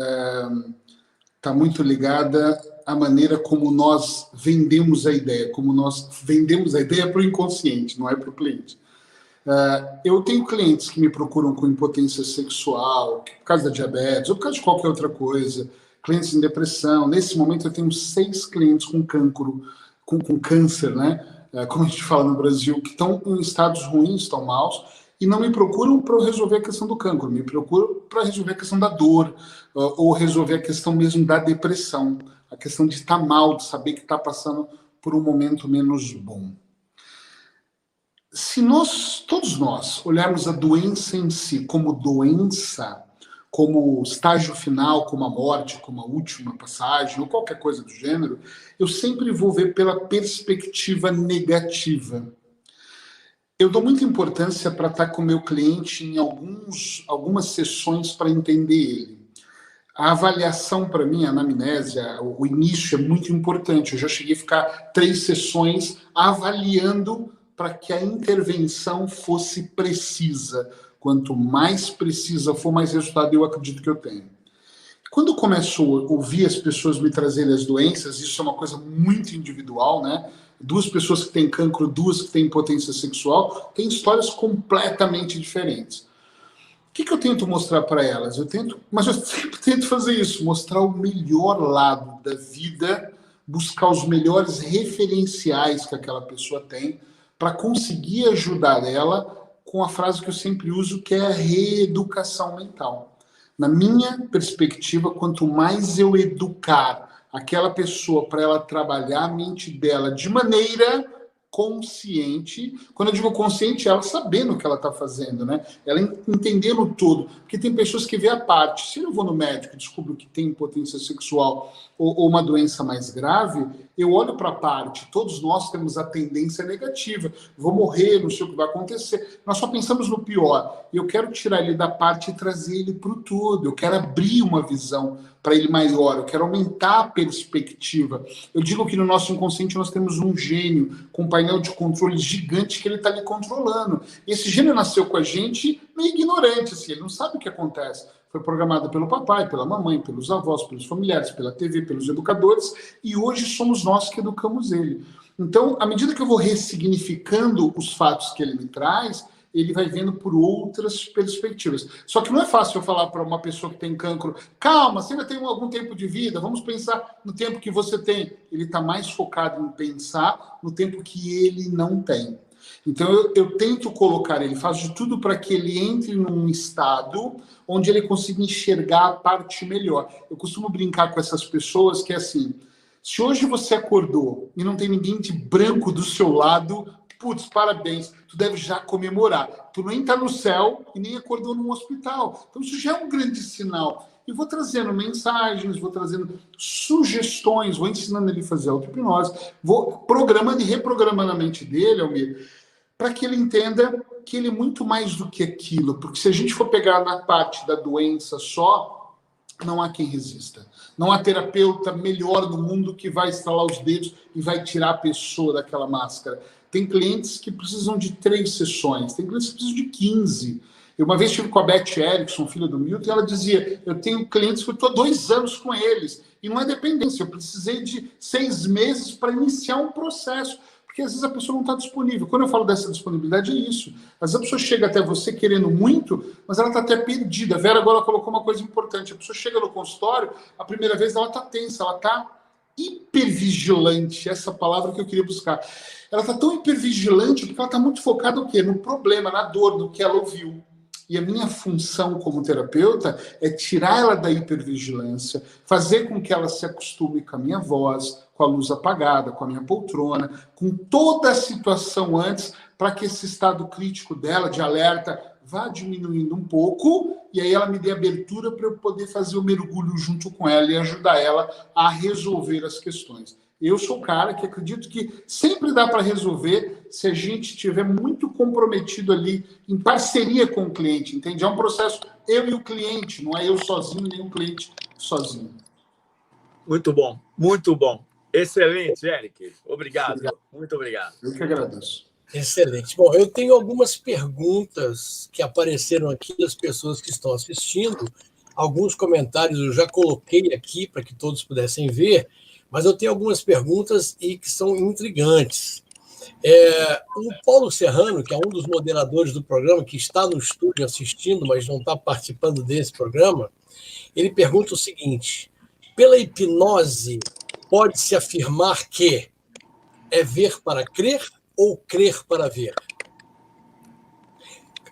está muito ligada à maneira como nós vendemos a ideia, como nós vendemos a ideia para o inconsciente, não é para o cliente. Eu tenho clientes que me procuram com impotência sexual, por causa da diabetes, ou por causa de qualquer outra coisa, clientes em depressão. Nesse momento eu tenho 6 clientes com cancro, com câncer, né? Como a gente fala no Brasil, que estão em estados ruins, estão maus, e não me procuram para resolver a questão do cancro, me procuram para resolver a questão da dor, ou resolver a questão mesmo da depressão, a questão de estar mal, de saber que está passando por um momento menos bom. se todos nós, olharmos a doença em si como doença, como estágio final, como a morte, como a última passagem, ou qualquer coisa do gênero, eu sempre vou ver pela perspectiva negativa. Eu dou muita importância para estar com o meu cliente em algumas sessões para entender ele. A avaliação, para mim, a anamnésia, o início é muito importante. Eu já cheguei a ficar 3 sessões avaliando para que a intervenção fosse precisa. Quanto mais precisa for, mais resultado eu acredito que eu tenho. Quando eu começo a ouvir as pessoas me trazerem as doenças, isso é uma coisa muito individual, né? 2 pessoas que têm cancro, 2 que têm impotência sexual, têm histórias completamente diferentes. O que eu tento mostrar para elas? Mas eu sempre tento fazer isso, mostrar o melhor lado da vida, buscar os melhores referenciais que aquela pessoa tem, para conseguir ajudar ela com a frase que eu sempre uso, que é a reeducação mental. Na minha perspectiva, quanto mais eu educar aquela pessoa para ela trabalhar a mente dela de maneira consciente, quando eu digo consciente, ela sabendo o que ela está fazendo, né? Ela entendendo tudo. Porque tem pessoas que vê a parte. Se eu vou no médico e descubro que tem impotência sexual ou uma doença mais grave, eu olho para a parte. Todos nós temos a tendência negativa. Vou morrer, não sei o que vai acontecer. Nós só pensamos no pior. E eu quero tirar ele da parte e trazer ele para o todo. Eu quero abrir uma visão para ele maior. Eu quero aumentar a perspectiva. Eu digo que no nosso inconsciente nós temos um gênio com um painel de controle gigante que ele está ali controlando. Esse gênio nasceu com a gente meio ignorante, assim, ele não sabe o que acontece. Foi programado pelo papai, pela mamãe, pelos avós, pelos familiares, pela TV, pelos educadores, e hoje somos nós que educamos ele. Então, à medida que eu vou ressignificando os fatos que ele me traz, ele vai vendo por outras perspectivas. Só que não é fácil eu falar para uma pessoa que tem cancro, calma, você ainda tem algum tempo de vida, vamos pensar no tempo que você tem. Ele está mais focado em pensar no tempo que ele não tem. Então, eu tento colocar ele, faço de tudo para que ele entre num estado onde ele consiga enxergar a parte melhor. Eu costumo brincar com essas pessoas que é assim, se hoje você acordou e não tem ninguém de branco do seu lado, putz, parabéns, tu deve já comemorar. Tu nem está no céu e nem acordou num hospital. Então, isso já é um grande sinal. E vou trazendo mensagens, vou trazendo sugestões, vou ensinando ele a fazer auto-hipnose, vou programando e reprogramando a mente dele, Almir, para que ele entenda que ele é muito mais do que aquilo. Porque se a gente for pegar na parte da doença só, não há quem resista. Não há terapeuta melhor no mundo que vai estalar os dedos e vai tirar a pessoa daquela máscara. Tem clientes que precisam de 3 sessões, tem clientes que precisam de 15. Eu uma vez estive com a Beth Erickson, filha do Milton, e ela dizia, eu tenho clientes que eu estou há 2 anos com eles, e não é dependência, eu precisei de 6 meses para iniciar um processo, porque às vezes a pessoa não está disponível. Quando eu falo dessa disponibilidade, é isso. Às vezes a pessoa chega até você querendo muito, mas ela está até perdida. A Vera agora colocou uma coisa importante, a pessoa chega no consultório, a primeira vez ela está tensa, ela está hipervigilante, essa palavra que eu queria buscar. Ela está tão hipervigilante porque ela está muito focada no quê? No problema, na dor, no que ela ouviu. E a minha função como terapeuta é tirar ela da hipervigilância, fazer com que ela se acostume com a minha voz, com a luz apagada, com a minha poltrona, com toda a situação antes, para que esse estado crítico dela, de alerta, vá diminuindo um pouco, e aí ela me dê abertura para eu poder fazer o mergulho junto com ela e ajudar ela a resolver as questões. Eu sou o cara que acredito que sempre dá para resolver se a gente estiver muito comprometido ali em parceria com o cliente, entende? É um processo eu e o cliente, não é eu sozinho nem o cliente sozinho. Muito bom, muito bom. Excelente, Eric. Obrigado. Muito obrigado. Eu que agradeço. Excelente. Bom, eu tenho algumas perguntas que apareceram aqui das pessoas que estão assistindo. Alguns comentários eu já coloquei aqui para que todos pudessem ver, mas eu tenho algumas perguntas e que são intrigantes. O Paulo Serrano, que é um dos moderadores do programa, que está no estúdio assistindo, mas não está participando desse programa, ele pergunta o seguinte: pela hipnose, pode-se afirmar que é ver para crer ou crer para ver?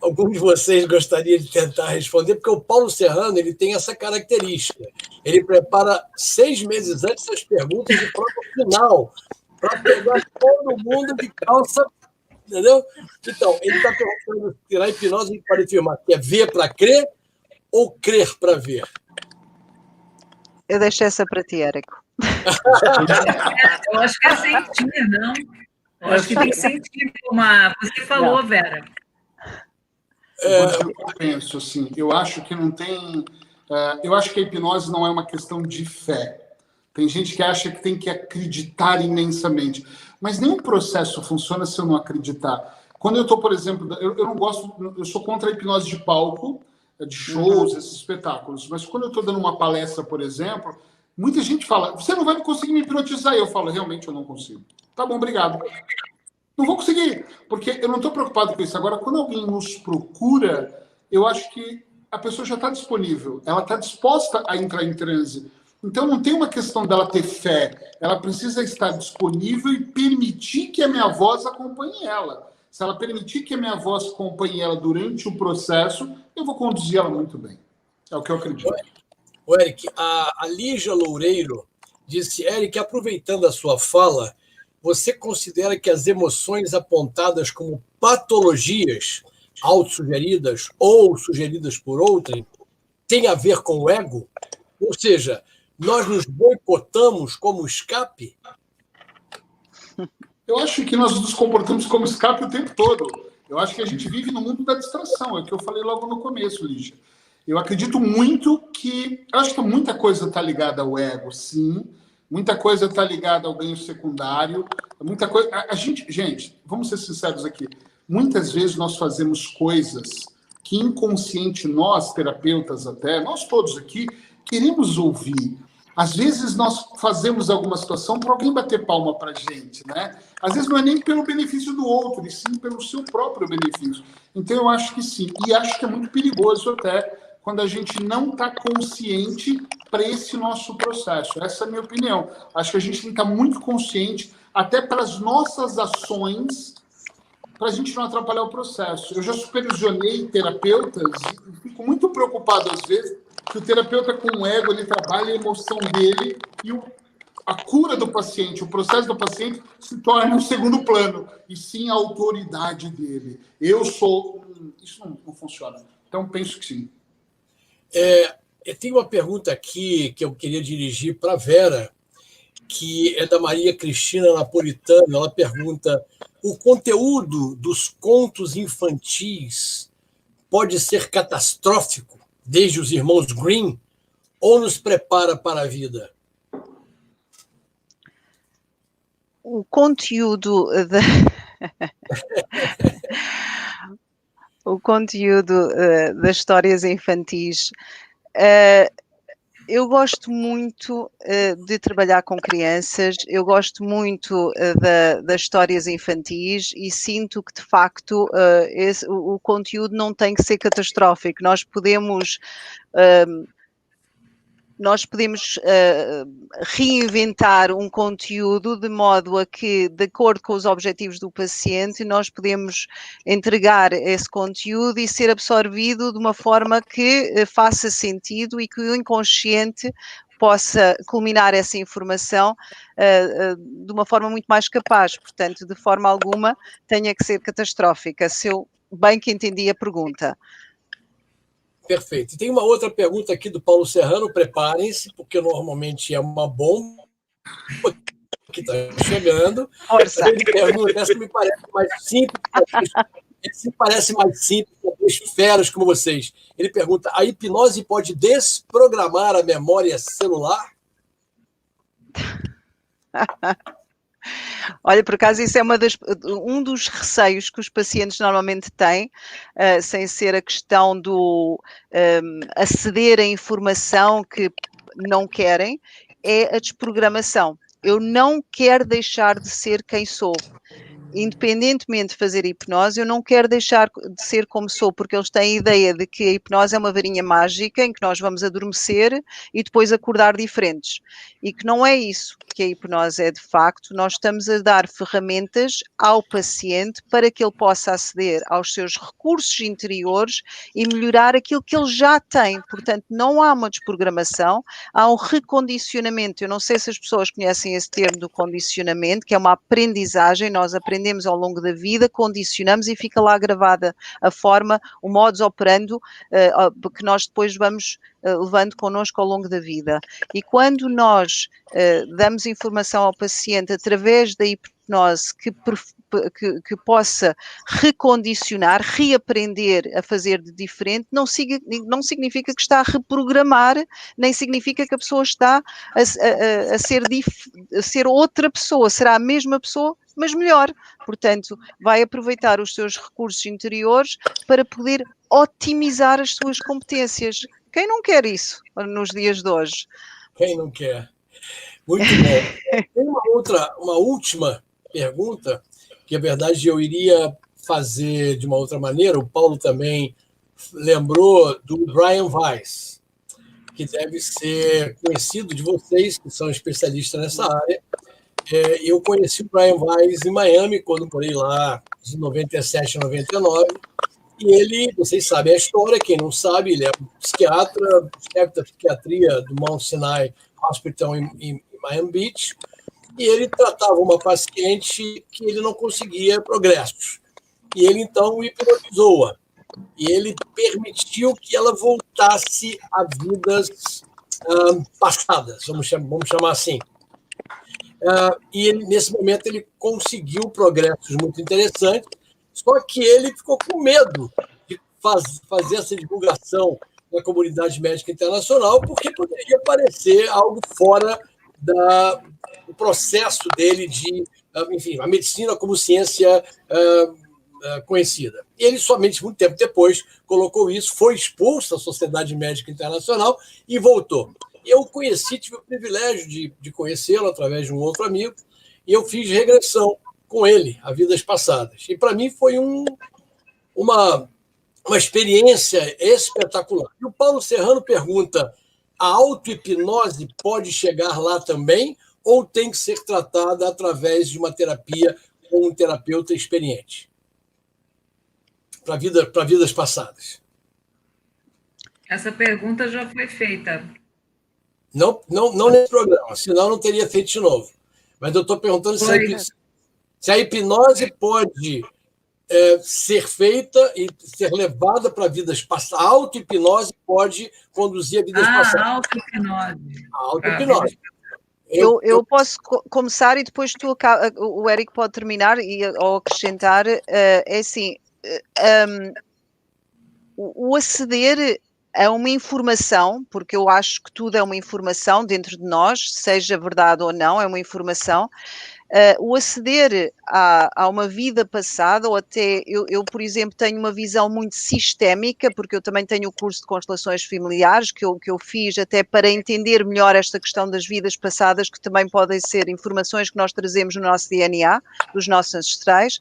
Algum de vocês gostaria de tentar responder? Porque o Paulo Serrano ele tem essa característica. Ele prepara 6 meses antes as perguntas e prova final para pegar todo mundo de calça Entendeu? Então, ele está perguntando se na hipnose a gente pode afirmar que é ver para crer ou crer para ver. Eu deixo essa para ti, Érico. Eu acho que é sentir, não? Eu acho que tem que sentir, como você falou, Vera. Eu penso assim, eu acho que não tem... eu acho que a hipnose não é uma questão de fé. Tem gente que acha que tem que acreditar imensamente. Mas nenhum processo funciona se eu não acreditar. Quando eu estou, por exemplo, eu não gosto, eu sou contra a hipnose de palco, de shows, esses espetáculos. Mas quando eu estou dando uma palestra, por exemplo, muita gente fala, você não vai conseguir me hipnotizar. E eu falo, realmente eu não consigo. Tá bom, obrigado. Não vou conseguir, porque eu não estou preocupado com isso. Agora, quando alguém nos procura, eu acho que a pessoa já está disponível, ela está disposta a entrar em transe. Então, não tem uma questão dela ter fé, ela precisa estar disponível e permitir que a minha voz acompanhe ela. Se ela permitir que a minha voz acompanhe ela durante o processo, eu vou conduzir ela muito bem. É o que eu acredito. O Eric, a Lígia Loureiro disse, Eric, aproveitando a sua fala, você considera que as emoções apontadas como patologias autossugeridas ou sugeridas por outrem têm a ver com o ego? Ou seja, nós nos boicotamos como escape? Eu acho que nós nos comportamos como escape o tempo todo. Eu acho que a gente vive no mundo da distração, é o que eu falei logo no começo, Lígia. Eu acredito muito que... Eu acho que muita coisa está ligada ao ego, sim. Muita coisa está ligada ao ganho secundário. Muita coisa... Gente, vamos ser sinceros aqui. Muitas vezes nós fazemos coisas que inconsciente nós, terapeutas até, nós todos aqui, queremos ouvir. Às vezes nós fazemos alguma situação para alguém bater palma para a gente, né? Às vezes não é nem pelo benefício do outro, e sim pelo seu próprio benefício. Então eu acho que sim. E acho que é muito perigoso até quando a gente não está consciente para esse nosso processo. Essa é a minha opinião. Acho que a gente tem que estar muito consciente até para as nossas ações, para a gente não atrapalhar o processo. Eu já supervisionei terapeutas e fico muito preocupado, às vezes, que o terapeuta com o ego, ele trabalha a emoção dele e a cura do paciente, o processo do paciente se torna um segundo plano, e sim a autoridade dele. Eu sou... Isso não funciona. Então, penso que sim. Tem uma pergunta aqui que eu queria dirigir para a Vera, que é da Maria Cristina Napolitano. Ela pergunta: o conteúdo dos contos infantis pode ser catastrófico, desde os irmãos Grimm, ou nos prepara para a vida? O conteúdo o conteúdo das histórias infantis, eu gosto muito de trabalhar com crianças, eu gosto muito das histórias infantis e sinto que, de facto, o conteúdo não tem que ser catastrófico. Nós podemos reinventar um conteúdo de modo a que, de acordo com os objetivos do paciente, nós podemos entregar esse conteúdo e ser absorvido de uma forma que faça sentido e que o inconsciente possa culminar essa informação de uma forma muito mais capaz. Portanto, de forma alguma, tenha que ser catastrófica, se eu bem que entendi a pergunta. Perfeito. E tem uma outra pergunta aqui do Paulo Serrano, preparem-se, porque normalmente é uma bomba que está chegando. Força. Ele pergunta, essa me parece mais simples, essa me parece mais simples para dois feras como vocês. Ele pergunta, a hipnose pode desprogramar a memória celular? Olha, por acaso isso é um dos receios que os pacientes normalmente têm, sem ser a questão do aceder a informação que não querem, é a desprogramação. Eu não quero deixar de ser quem sou. Independentemente de fazer hipnose, eu não quero deixar de ser como sou, porque eles têm a ideia de que a hipnose é uma varinha mágica em que nós vamos adormecer e depois acordar diferentes. E que não é isso que a hipnose é de facto. Nós estamos a dar ferramentas ao paciente para que ele possa aceder aos seus recursos interiores e melhorar aquilo que ele já tem. Portanto, não há uma desprogramação, há um recondicionamento. Eu não sei se as pessoas conhecem esse termo do condicionamento, que é uma aprendizagem. Nós aprendemos aprendemos ao longo da vida, condicionamos e fica lá gravada a forma, o modus operandi que nós depois vamos levando connosco ao longo da vida. E quando nós damos informação ao paciente através da hipnose que possa recondicionar, reaprender a fazer de diferente, não significa que está a reprogramar, nem significa que a pessoa está a ser outra pessoa, será a mesma pessoa, mas melhor. Portanto, vai aproveitar os seus recursos interiores para poder otimizar as suas competências. Quem não quer isso nos dias de hoje? Quem não quer? Muito bom. Tem uma última pergunta, que, na verdade, eu iria fazer de uma outra maneira. O Paulo também lembrou do Brian Weiss, que deve ser conhecido de vocês, que são especialistas nessa área. Eu conheci o Brian Weiss em Miami, quando morei lá, de 97 a 99, e ele, vocês sabem a história, quem não sabe, ele é um psiquiatra, chefe da psiquiatria do Mount Sinai Hospital em Miami Beach, e ele tratava uma paciente que ele não conseguia progressos. E ele, então, hipnotizou-a. E ele permitiu que ela voltasse a vidas passadas, vamos chamar assim. E ele, nesse momento ele conseguiu progressos muito interessantes, só que ele ficou com medo de fazer essa divulgação na comunidade médica internacional, porque poderia parecer algo fora do processo dele de, enfim, a medicina como ciência conhecida. E ele somente muito tempo depois colocou isso, foi expulso da Sociedade Médica Internacional e voltou. Eu conheci, tive o privilégio de conhecê-lo através de um outro amigo, e eu fiz regressão com ele a vidas passadas. E para mim foi uma experiência espetacular. E o Paulo Serrano pergunta: a auto-hipnose pode chegar lá também ou tem que ser tratada através de uma terapia com um terapeuta experiente? Para vidas passadas. Essa pergunta já foi feita. Não nesse programa, senão não teria feito de novo. Mas eu estou perguntando se a hipnose pode ser feita e ser levada para vidas passadas. A auto-hipnose pode conduzir a vidas passadas. A auto-hipnose. A auto-hipnose. Eu posso começar e depois o Érico pode terminar ou acrescentar. É assim, o aceder a uma informação, porque eu acho que tudo é uma informação dentro de nós, seja verdade ou não, é uma informação. O aceder a uma vida passada, ou até, eu, por exemplo, tenho uma visão muito sistémica, porque eu também tenho o curso de constelações familiares, que eu fiz até para entender melhor esta questão das vidas passadas, que também podem ser informações que nós trazemos no nosso DNA, dos nossos ancestrais.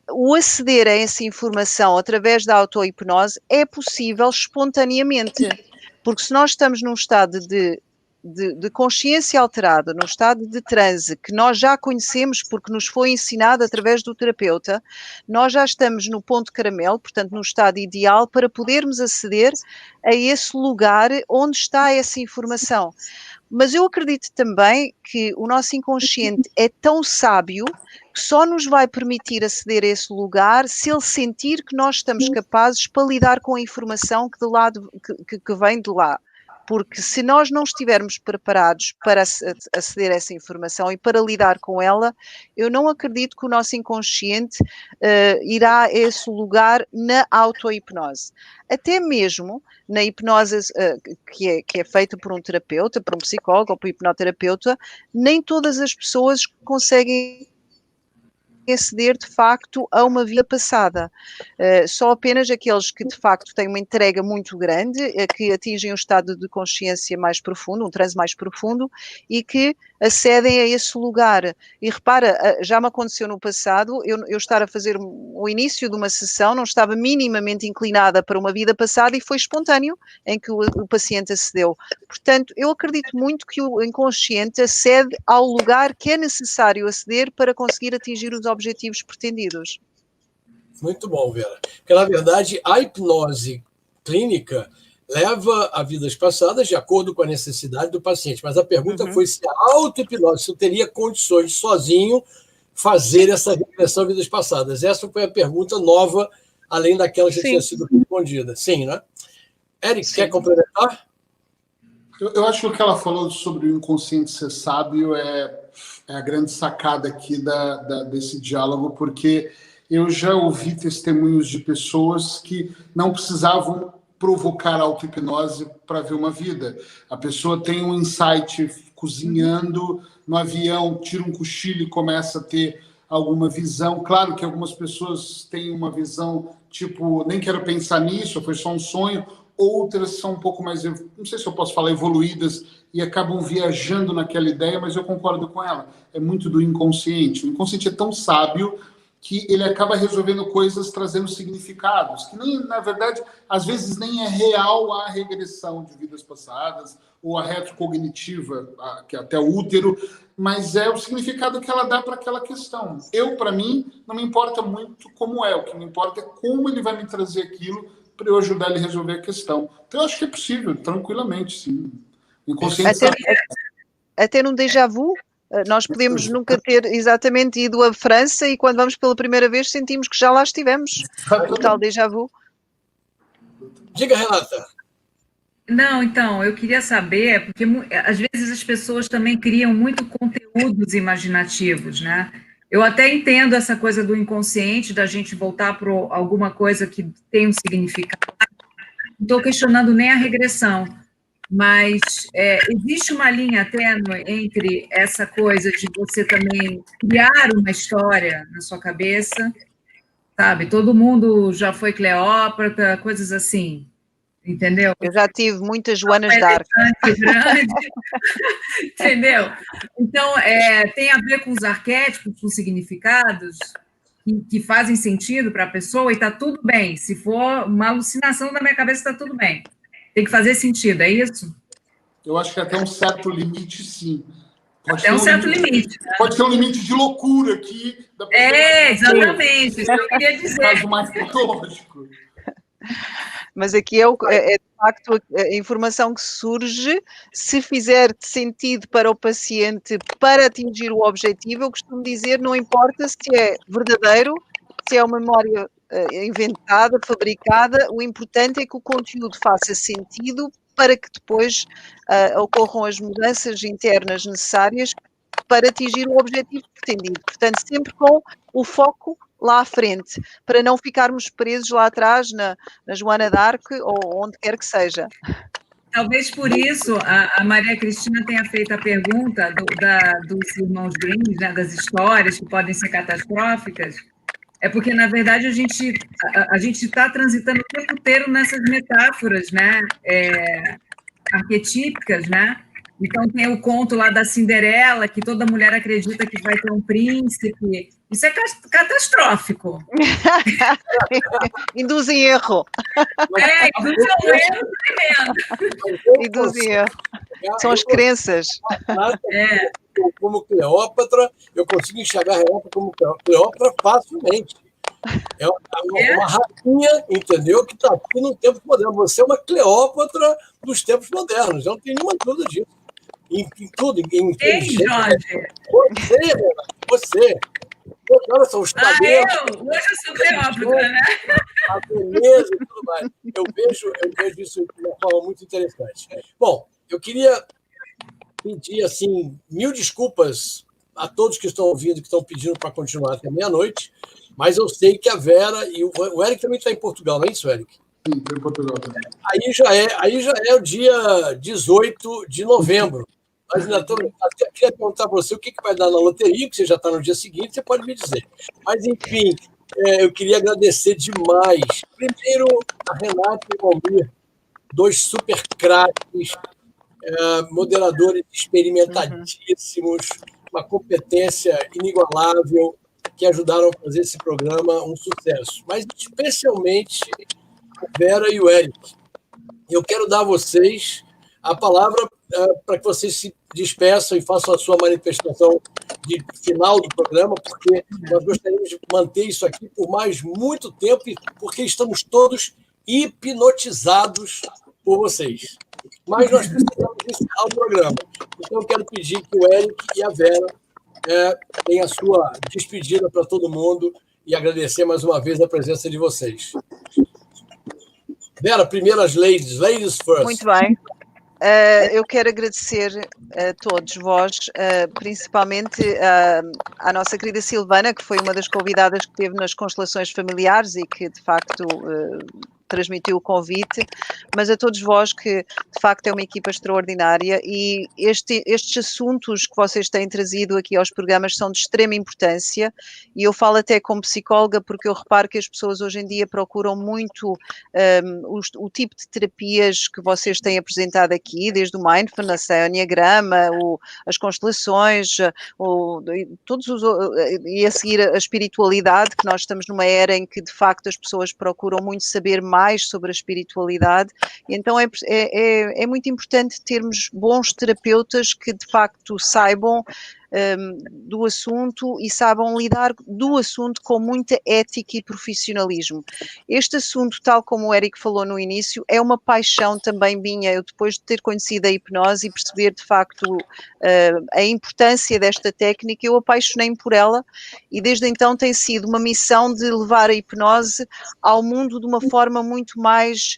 O aceder a essa informação através da auto-hipnose é possível espontaneamente, porque se nós estamos num estado de consciência alterada, num estado de transe, que nós já conhecemos porque nos foi ensinado através do terapeuta, nós já estamos no ponto caramelo, portanto no estado ideal para podermos aceder a esse lugar onde está essa informação. Mas eu acredito também que o nosso inconsciente é tão sábio que só nos vai permitir aceder a esse lugar se ele sentir que nós estamos capazes para lidar com a informação que vem de lá. Porque se nós não estivermos preparados para aceder a essa informação e para lidar com ela, eu não acredito que o nosso inconsciente irá a esse lugar na auto-hipnose. Até mesmo na hipnose que é feita por um terapeuta, por um psicólogo ou por um hipnoterapeuta, nem todas as pessoas conseguem aceder de facto a uma vida passada. Só apenas aqueles que de facto têm uma entrega muito grande, que atingem um estado de consciência mais profundo, um transe mais profundo, e que acedem a esse lugar. E repara, já me aconteceu no passado, eu estar a fazer o início de uma sessão, não estava minimamente inclinada para uma vida passada e foi espontâneo em que o paciente acedeu. Portanto, eu acredito muito que o inconsciente acede ao lugar que é necessário aceder para conseguir atingir os objetivos pretendidos. Muito bom, Vera. Porque, na verdade, a hipnose clínica leva a vidas passadas de acordo com a necessidade do paciente. Mas a pergunta foi se a auto-hipnose, se eu teria condições de sozinho fazer essa regressão a vidas passadas? Essa foi a pergunta nova, além daquela que já tinha sido respondida. Sim, né? Eric, quer complementar? Eu acho que o que ela falou sobre o inconsciente ser sábio é a grande sacada aqui desse diálogo, porque eu já ouvi testemunhos de pessoas que não precisavam provocar auto-hipnose para ver uma vida. A pessoa tem um insight cozinhando no avião, tira um cochilo e começa a ter alguma visão. Claro que algumas pessoas têm uma visão tipo, nem quero pensar nisso, foi só um sonho. Outras são um pouco mais, não sei se eu posso falar, evoluídas e acabam viajando naquela ideia, mas eu concordo com ela. É muito do inconsciente. O inconsciente é tão sábio que ele acaba resolvendo coisas, trazendo significados, que nem, na verdade, às vezes nem é real a regressão de vidas passadas ou a retrocognitiva, que é até o útero, mas é o significado que ela dá para aquela questão. Para mim, não me importa muito como é, o que me importa é como ele vai me trazer aquilo para eu ajudar ele a resolver a questão. Então, eu acho que é possível, tranquilamente, sim. Inconsciente até num déjà vu, nós podemos nunca ter exatamente ido à França e quando vamos pela primeira vez sentimos que já lá estivemos. O tal déjà vu. Diga, Renata. Não, então, eu queria saber, porque às vezes as pessoas também criam muito conteúdos imaginativos, né? Eu até entendo essa coisa do inconsciente, da gente voltar para alguma coisa que tem um significado. Não estou questionando nem a regressão, mas existe uma linha tênue entre essa coisa de você também criar uma história na sua cabeça, sabe? Todo mundo já foi Cleópatra, coisas assim, entendeu? Eu já tive muitas Joanas d'Arc. Grande, entendeu? Então, tem a ver com os arquétipos, com os significados que fazem sentido para a pessoa e está tudo bem. Se for uma alucinação da minha cabeça, está tudo bem. Tem que fazer sentido, é isso? Eu acho que até um certo limite, sim. Até um certo limite. Né? Pode ter um limite de loucura aqui. Exatamente, isso que eu queria dizer. Caso mais patológico. Mas aqui é de facto a informação que surge, se fizer sentido para o paciente para atingir o objetivo, eu costumo dizer, não importa se é verdadeiro, se é uma memória inventada, fabricada, o importante é que o conteúdo faça sentido para que depois ocorram as mudanças internas necessárias para atingir o objetivo pretendido. Portanto, sempre com o foco lá à frente, para não ficarmos presos lá atrás na Joana d'Arc ou onde quer que seja. Talvez por isso a Maria Cristina tenha feito a pergunta dos irmãos Grimm, né, das histórias que podem ser catastróficas, é porque, na verdade, a gente está transitando o tempo inteiro nessas metáforas, né, arquetípicas, né? Então, tem o conto lá da Cinderela, que toda mulher acredita que vai ter um príncipe. Isso é catastrófico. Induz em erro. Induz em erro tremendo. Induz em erro. São as crenças. Como Cleópatra, eu consigo enxergar a Renata como Cleópatra facilmente. É uma rainha, entendeu? Que está aqui no tempo moderno. Você é uma Cleópatra dos tempos modernos. Eu não tenho nenhuma dúvida disso. Em tudo, em Jorge? Você. Olha só, os cabelos. Hoje eu sou Cleópatra, né? A beleza e tudo mais. Eu vejo isso de uma forma muito interessante. Bom, eu queria pedir, assim, 1000 desculpas a todos que estão ouvindo, que estão pedindo para continuar até meia-noite, mas eu sei que a Vera e o Eric também está em Portugal, não é isso, Eric? Sim, estou em Portugal também. Aí já é o dia 18 de novembro. Mas ainda queria perguntar para você o que vai dar na loteria, que você já está no dia seguinte, você pode me dizer. Mas, enfim, eu queria agradecer demais. Primeiro, a Renata e o Almir, 2 super craques, moderadores experimentadíssimos, uma competência inigualável, que ajudaram a fazer esse programa um sucesso. Mas, especialmente, a Vera e o Eric. Eu quero dar a vocês a palavra para que vocês se despeçam e façam a sua manifestação de final do programa, porque nós gostaríamos de manter isso aqui por mais muito tempo, porque estamos todos hipnotizados por vocês. Mas nós precisamos encerrar o programa. Então, eu quero pedir que o Eric e a Vera tem a sua despedida para todo mundo e agradecer mais uma vez a presença de vocês. Vera, primeiras ladies first. Muito bem. Eu quero agradecer a todos vós, principalmente à nossa querida Silvana, que foi uma das convidadas que teve nas constelações familiares e que, de facto, transmitiu o convite, mas a todos vós que, de facto, é uma equipa extraordinária e estes assuntos que vocês têm trazido aqui aos programas são de extrema importância e eu falo até como psicóloga porque eu reparo que as pessoas hoje em dia procuram muito o tipo de terapias que vocês têm apresentado aqui, desde o mindfulness, a enneagrama, as constelações, e a seguir a espiritualidade, que nós estamos numa era em que, de facto, as pessoas procuram muito saber mais sobre a espiritualidade, e então é muito importante termos bons terapeutas que de facto saibam do assunto e saibam lidar do assunto com muita ética e profissionalismo. Este assunto, tal como o Éric falou no início, é uma paixão também minha. Eu, depois de ter conhecido a hipnose e perceber de facto a importância desta técnica, eu apaixonei-me por ela e desde então tem sido uma missão de levar a hipnose ao mundo de uma forma muito mais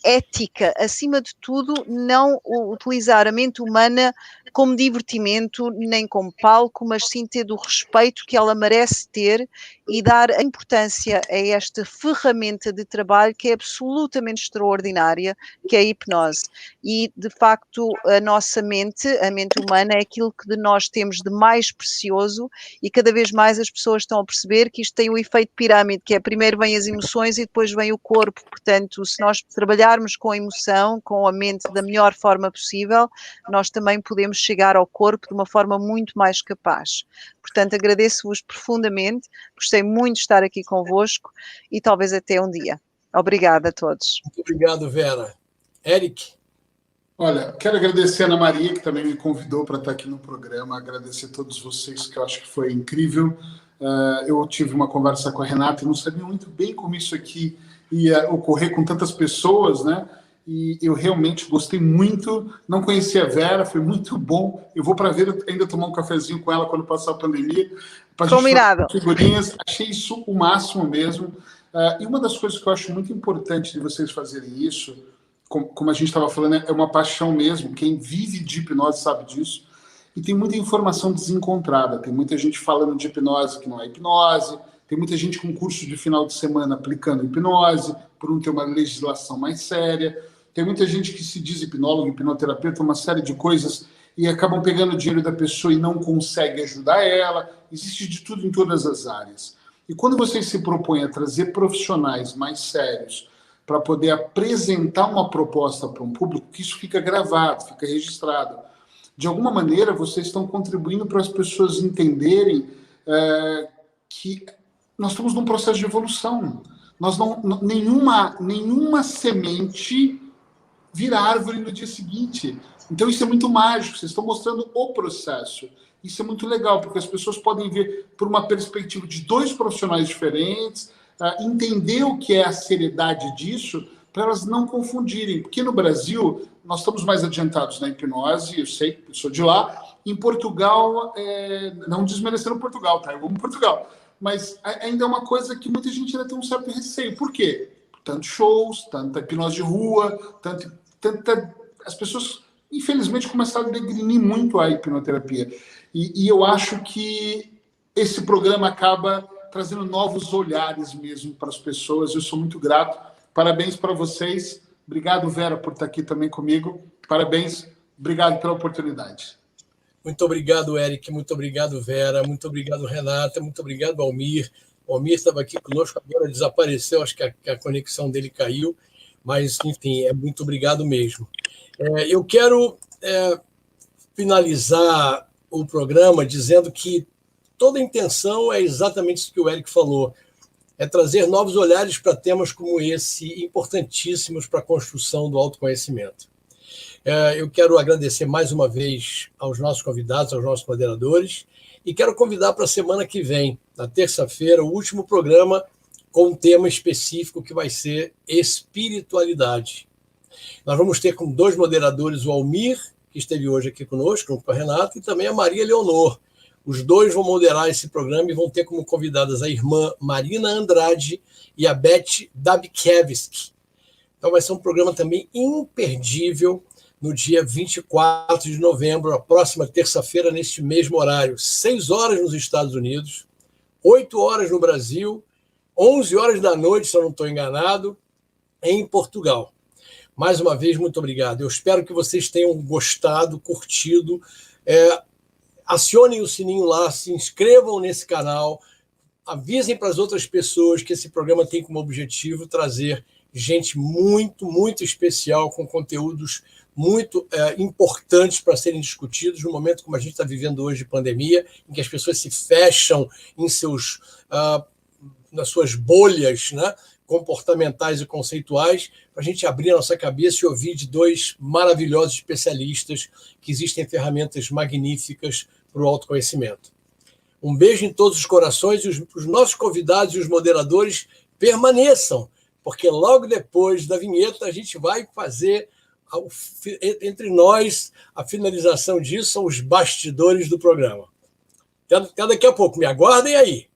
ética, acima de tudo, não utilizar a mente humana como divertimento, nem como palco, mas sim ter o respeito que ela merece ter e dar a importância a esta ferramenta de trabalho que é absolutamente extraordinária, que é a hipnose. E, de facto, a nossa mente, a mente humana, é aquilo que de nós temos de mais precioso e cada vez mais as pessoas estão a perceber que isto tem o efeito pirâmide, que é primeiro vem as emoções e depois vem o corpo. Portanto, se nós trabalharmos com a emoção, com a mente da melhor forma possível, nós também podemos chegar ao corpo de uma forma muito mais capaz. Portanto, agradeço-vos profundamente, gostei muito de estar aqui convosco e talvez até um dia. Obrigada a todos. Muito obrigado, Vera. Éric? Olha, quero agradecer a Ana Maria, que também me convidou para estar aqui no programa, agradecer a todos vocês, que eu acho que foi incrível. Eu tive uma conversa com a Renata e não sabia muito bem como isso aqui ia ocorrer com tantas pessoas, né? E eu realmente gostei muito, não conhecia a Vera, foi muito bom. Eu vou para ver ainda tomar um cafezinho com ela quando passar a pandemia. Combinado. Figurinhas, achei isso o máximo mesmo. E uma das coisas que eu acho muito importante de vocês fazerem isso, como a gente estava falando, é uma paixão mesmo. Quem vive de hipnose sabe disso. E tem muita informação desencontrada. Tem muita gente falando de hipnose que não é hipnose. Tem muita gente com curso de final de semana aplicando hipnose, por não ter uma legislação mais séria. Tem muita gente que se diz hipnólogo, hipnoterapeuta, uma série de coisas, e acabam pegando o dinheiro da pessoa e não conseguem ajudar ela. Existe de tudo em todas as áreas. E quando vocês se propõem a trazer profissionais mais sérios para poder apresentar uma proposta para um público, que isso fica gravado, fica registrado. De alguma maneira, vocês estão contribuindo para as pessoas entenderem que nós estamos num processo de evolução. Nenhuma semente vira árvore no dia seguinte. Então, isso é muito mágico. Vocês estão mostrando o processo. Isso é muito legal, porque as pessoas podem ver por uma perspectiva de dois profissionais diferentes, entender o que é a seriedade disso, para elas não confundirem. Porque no Brasil, nós estamos mais adiantados na hipnose, eu sei, eu sou de lá. Em Portugal, não desmerecendo Portugal, tá? Eu amo Portugal. Mas ainda é uma coisa que muita gente ainda tem um certo receio. Por quê? Tantos shows, tanta hipnose de rua, as pessoas, infelizmente, começaram a degrinir muito a hipnoterapia. E eu acho que esse programa acaba trazendo novos olhares mesmo para as pessoas. Eu sou muito grato. Parabéns para vocês. Obrigado, Vera, por estar aqui também comigo. Parabéns. Obrigado pela oportunidade. Muito obrigado, Éric. Muito obrigado, Vera. Muito obrigado, Renata. Muito obrigado, Almir. O Almir estava aqui conosco, agora desapareceu. Acho que a conexão dele caiu. Mas, enfim, muito obrigado mesmo. Eu quero finalizar o programa dizendo que toda a intenção é exatamente isso que o Éric falou. É trazer novos olhares para temas como esse, importantíssimos para a construção do autoconhecimento. Eu quero agradecer mais uma vez aos nossos convidados, aos nossos moderadores, e quero convidar para a semana que vem, na terça-feira, o último programa com um tema específico que vai ser espiritualidade. Nós vamos ter como dois moderadores o Almir, que que esteve hoje aqui conosco, junto com a Renata, e também a Maria Leonor. Os dois vão moderar esse programa e vão ter como convidadas a irmã Marina Andrade e a Beth Dabkiewicz. Então vai ser um programa também imperdível no dia 24 de novembro, a próxima terça-feira, neste mesmo horário. 6 horas nos Estados Unidos, 8 horas no Brasil, 11 horas da noite, se eu não estou enganado, em Portugal. Mais uma vez, muito obrigado. Eu espero que vocês tenham gostado, curtido. Acionem o sininho lá, se inscrevam nesse canal, avisem para as outras pessoas que esse programa tem como objetivo trazer gente muito, muito especial, com conteúdos muito importantes para serem discutidos no momento como a gente está vivendo hoje de pandemia, em que as pessoas se fecham em nas suas bolhas, né, comportamentais e conceituais, para a gente abrir a nossa cabeça e ouvir de dois maravilhosos especialistas que existem ferramentas magníficas para o autoconhecimento. Um beijo em todos os corações e os nossos convidados e os moderadores permaneçam, porque logo depois da vinheta a gente vai fazer, entre nós, a finalização disso, são os bastidores do programa. Até daqui a pouco. Me aguardem aí.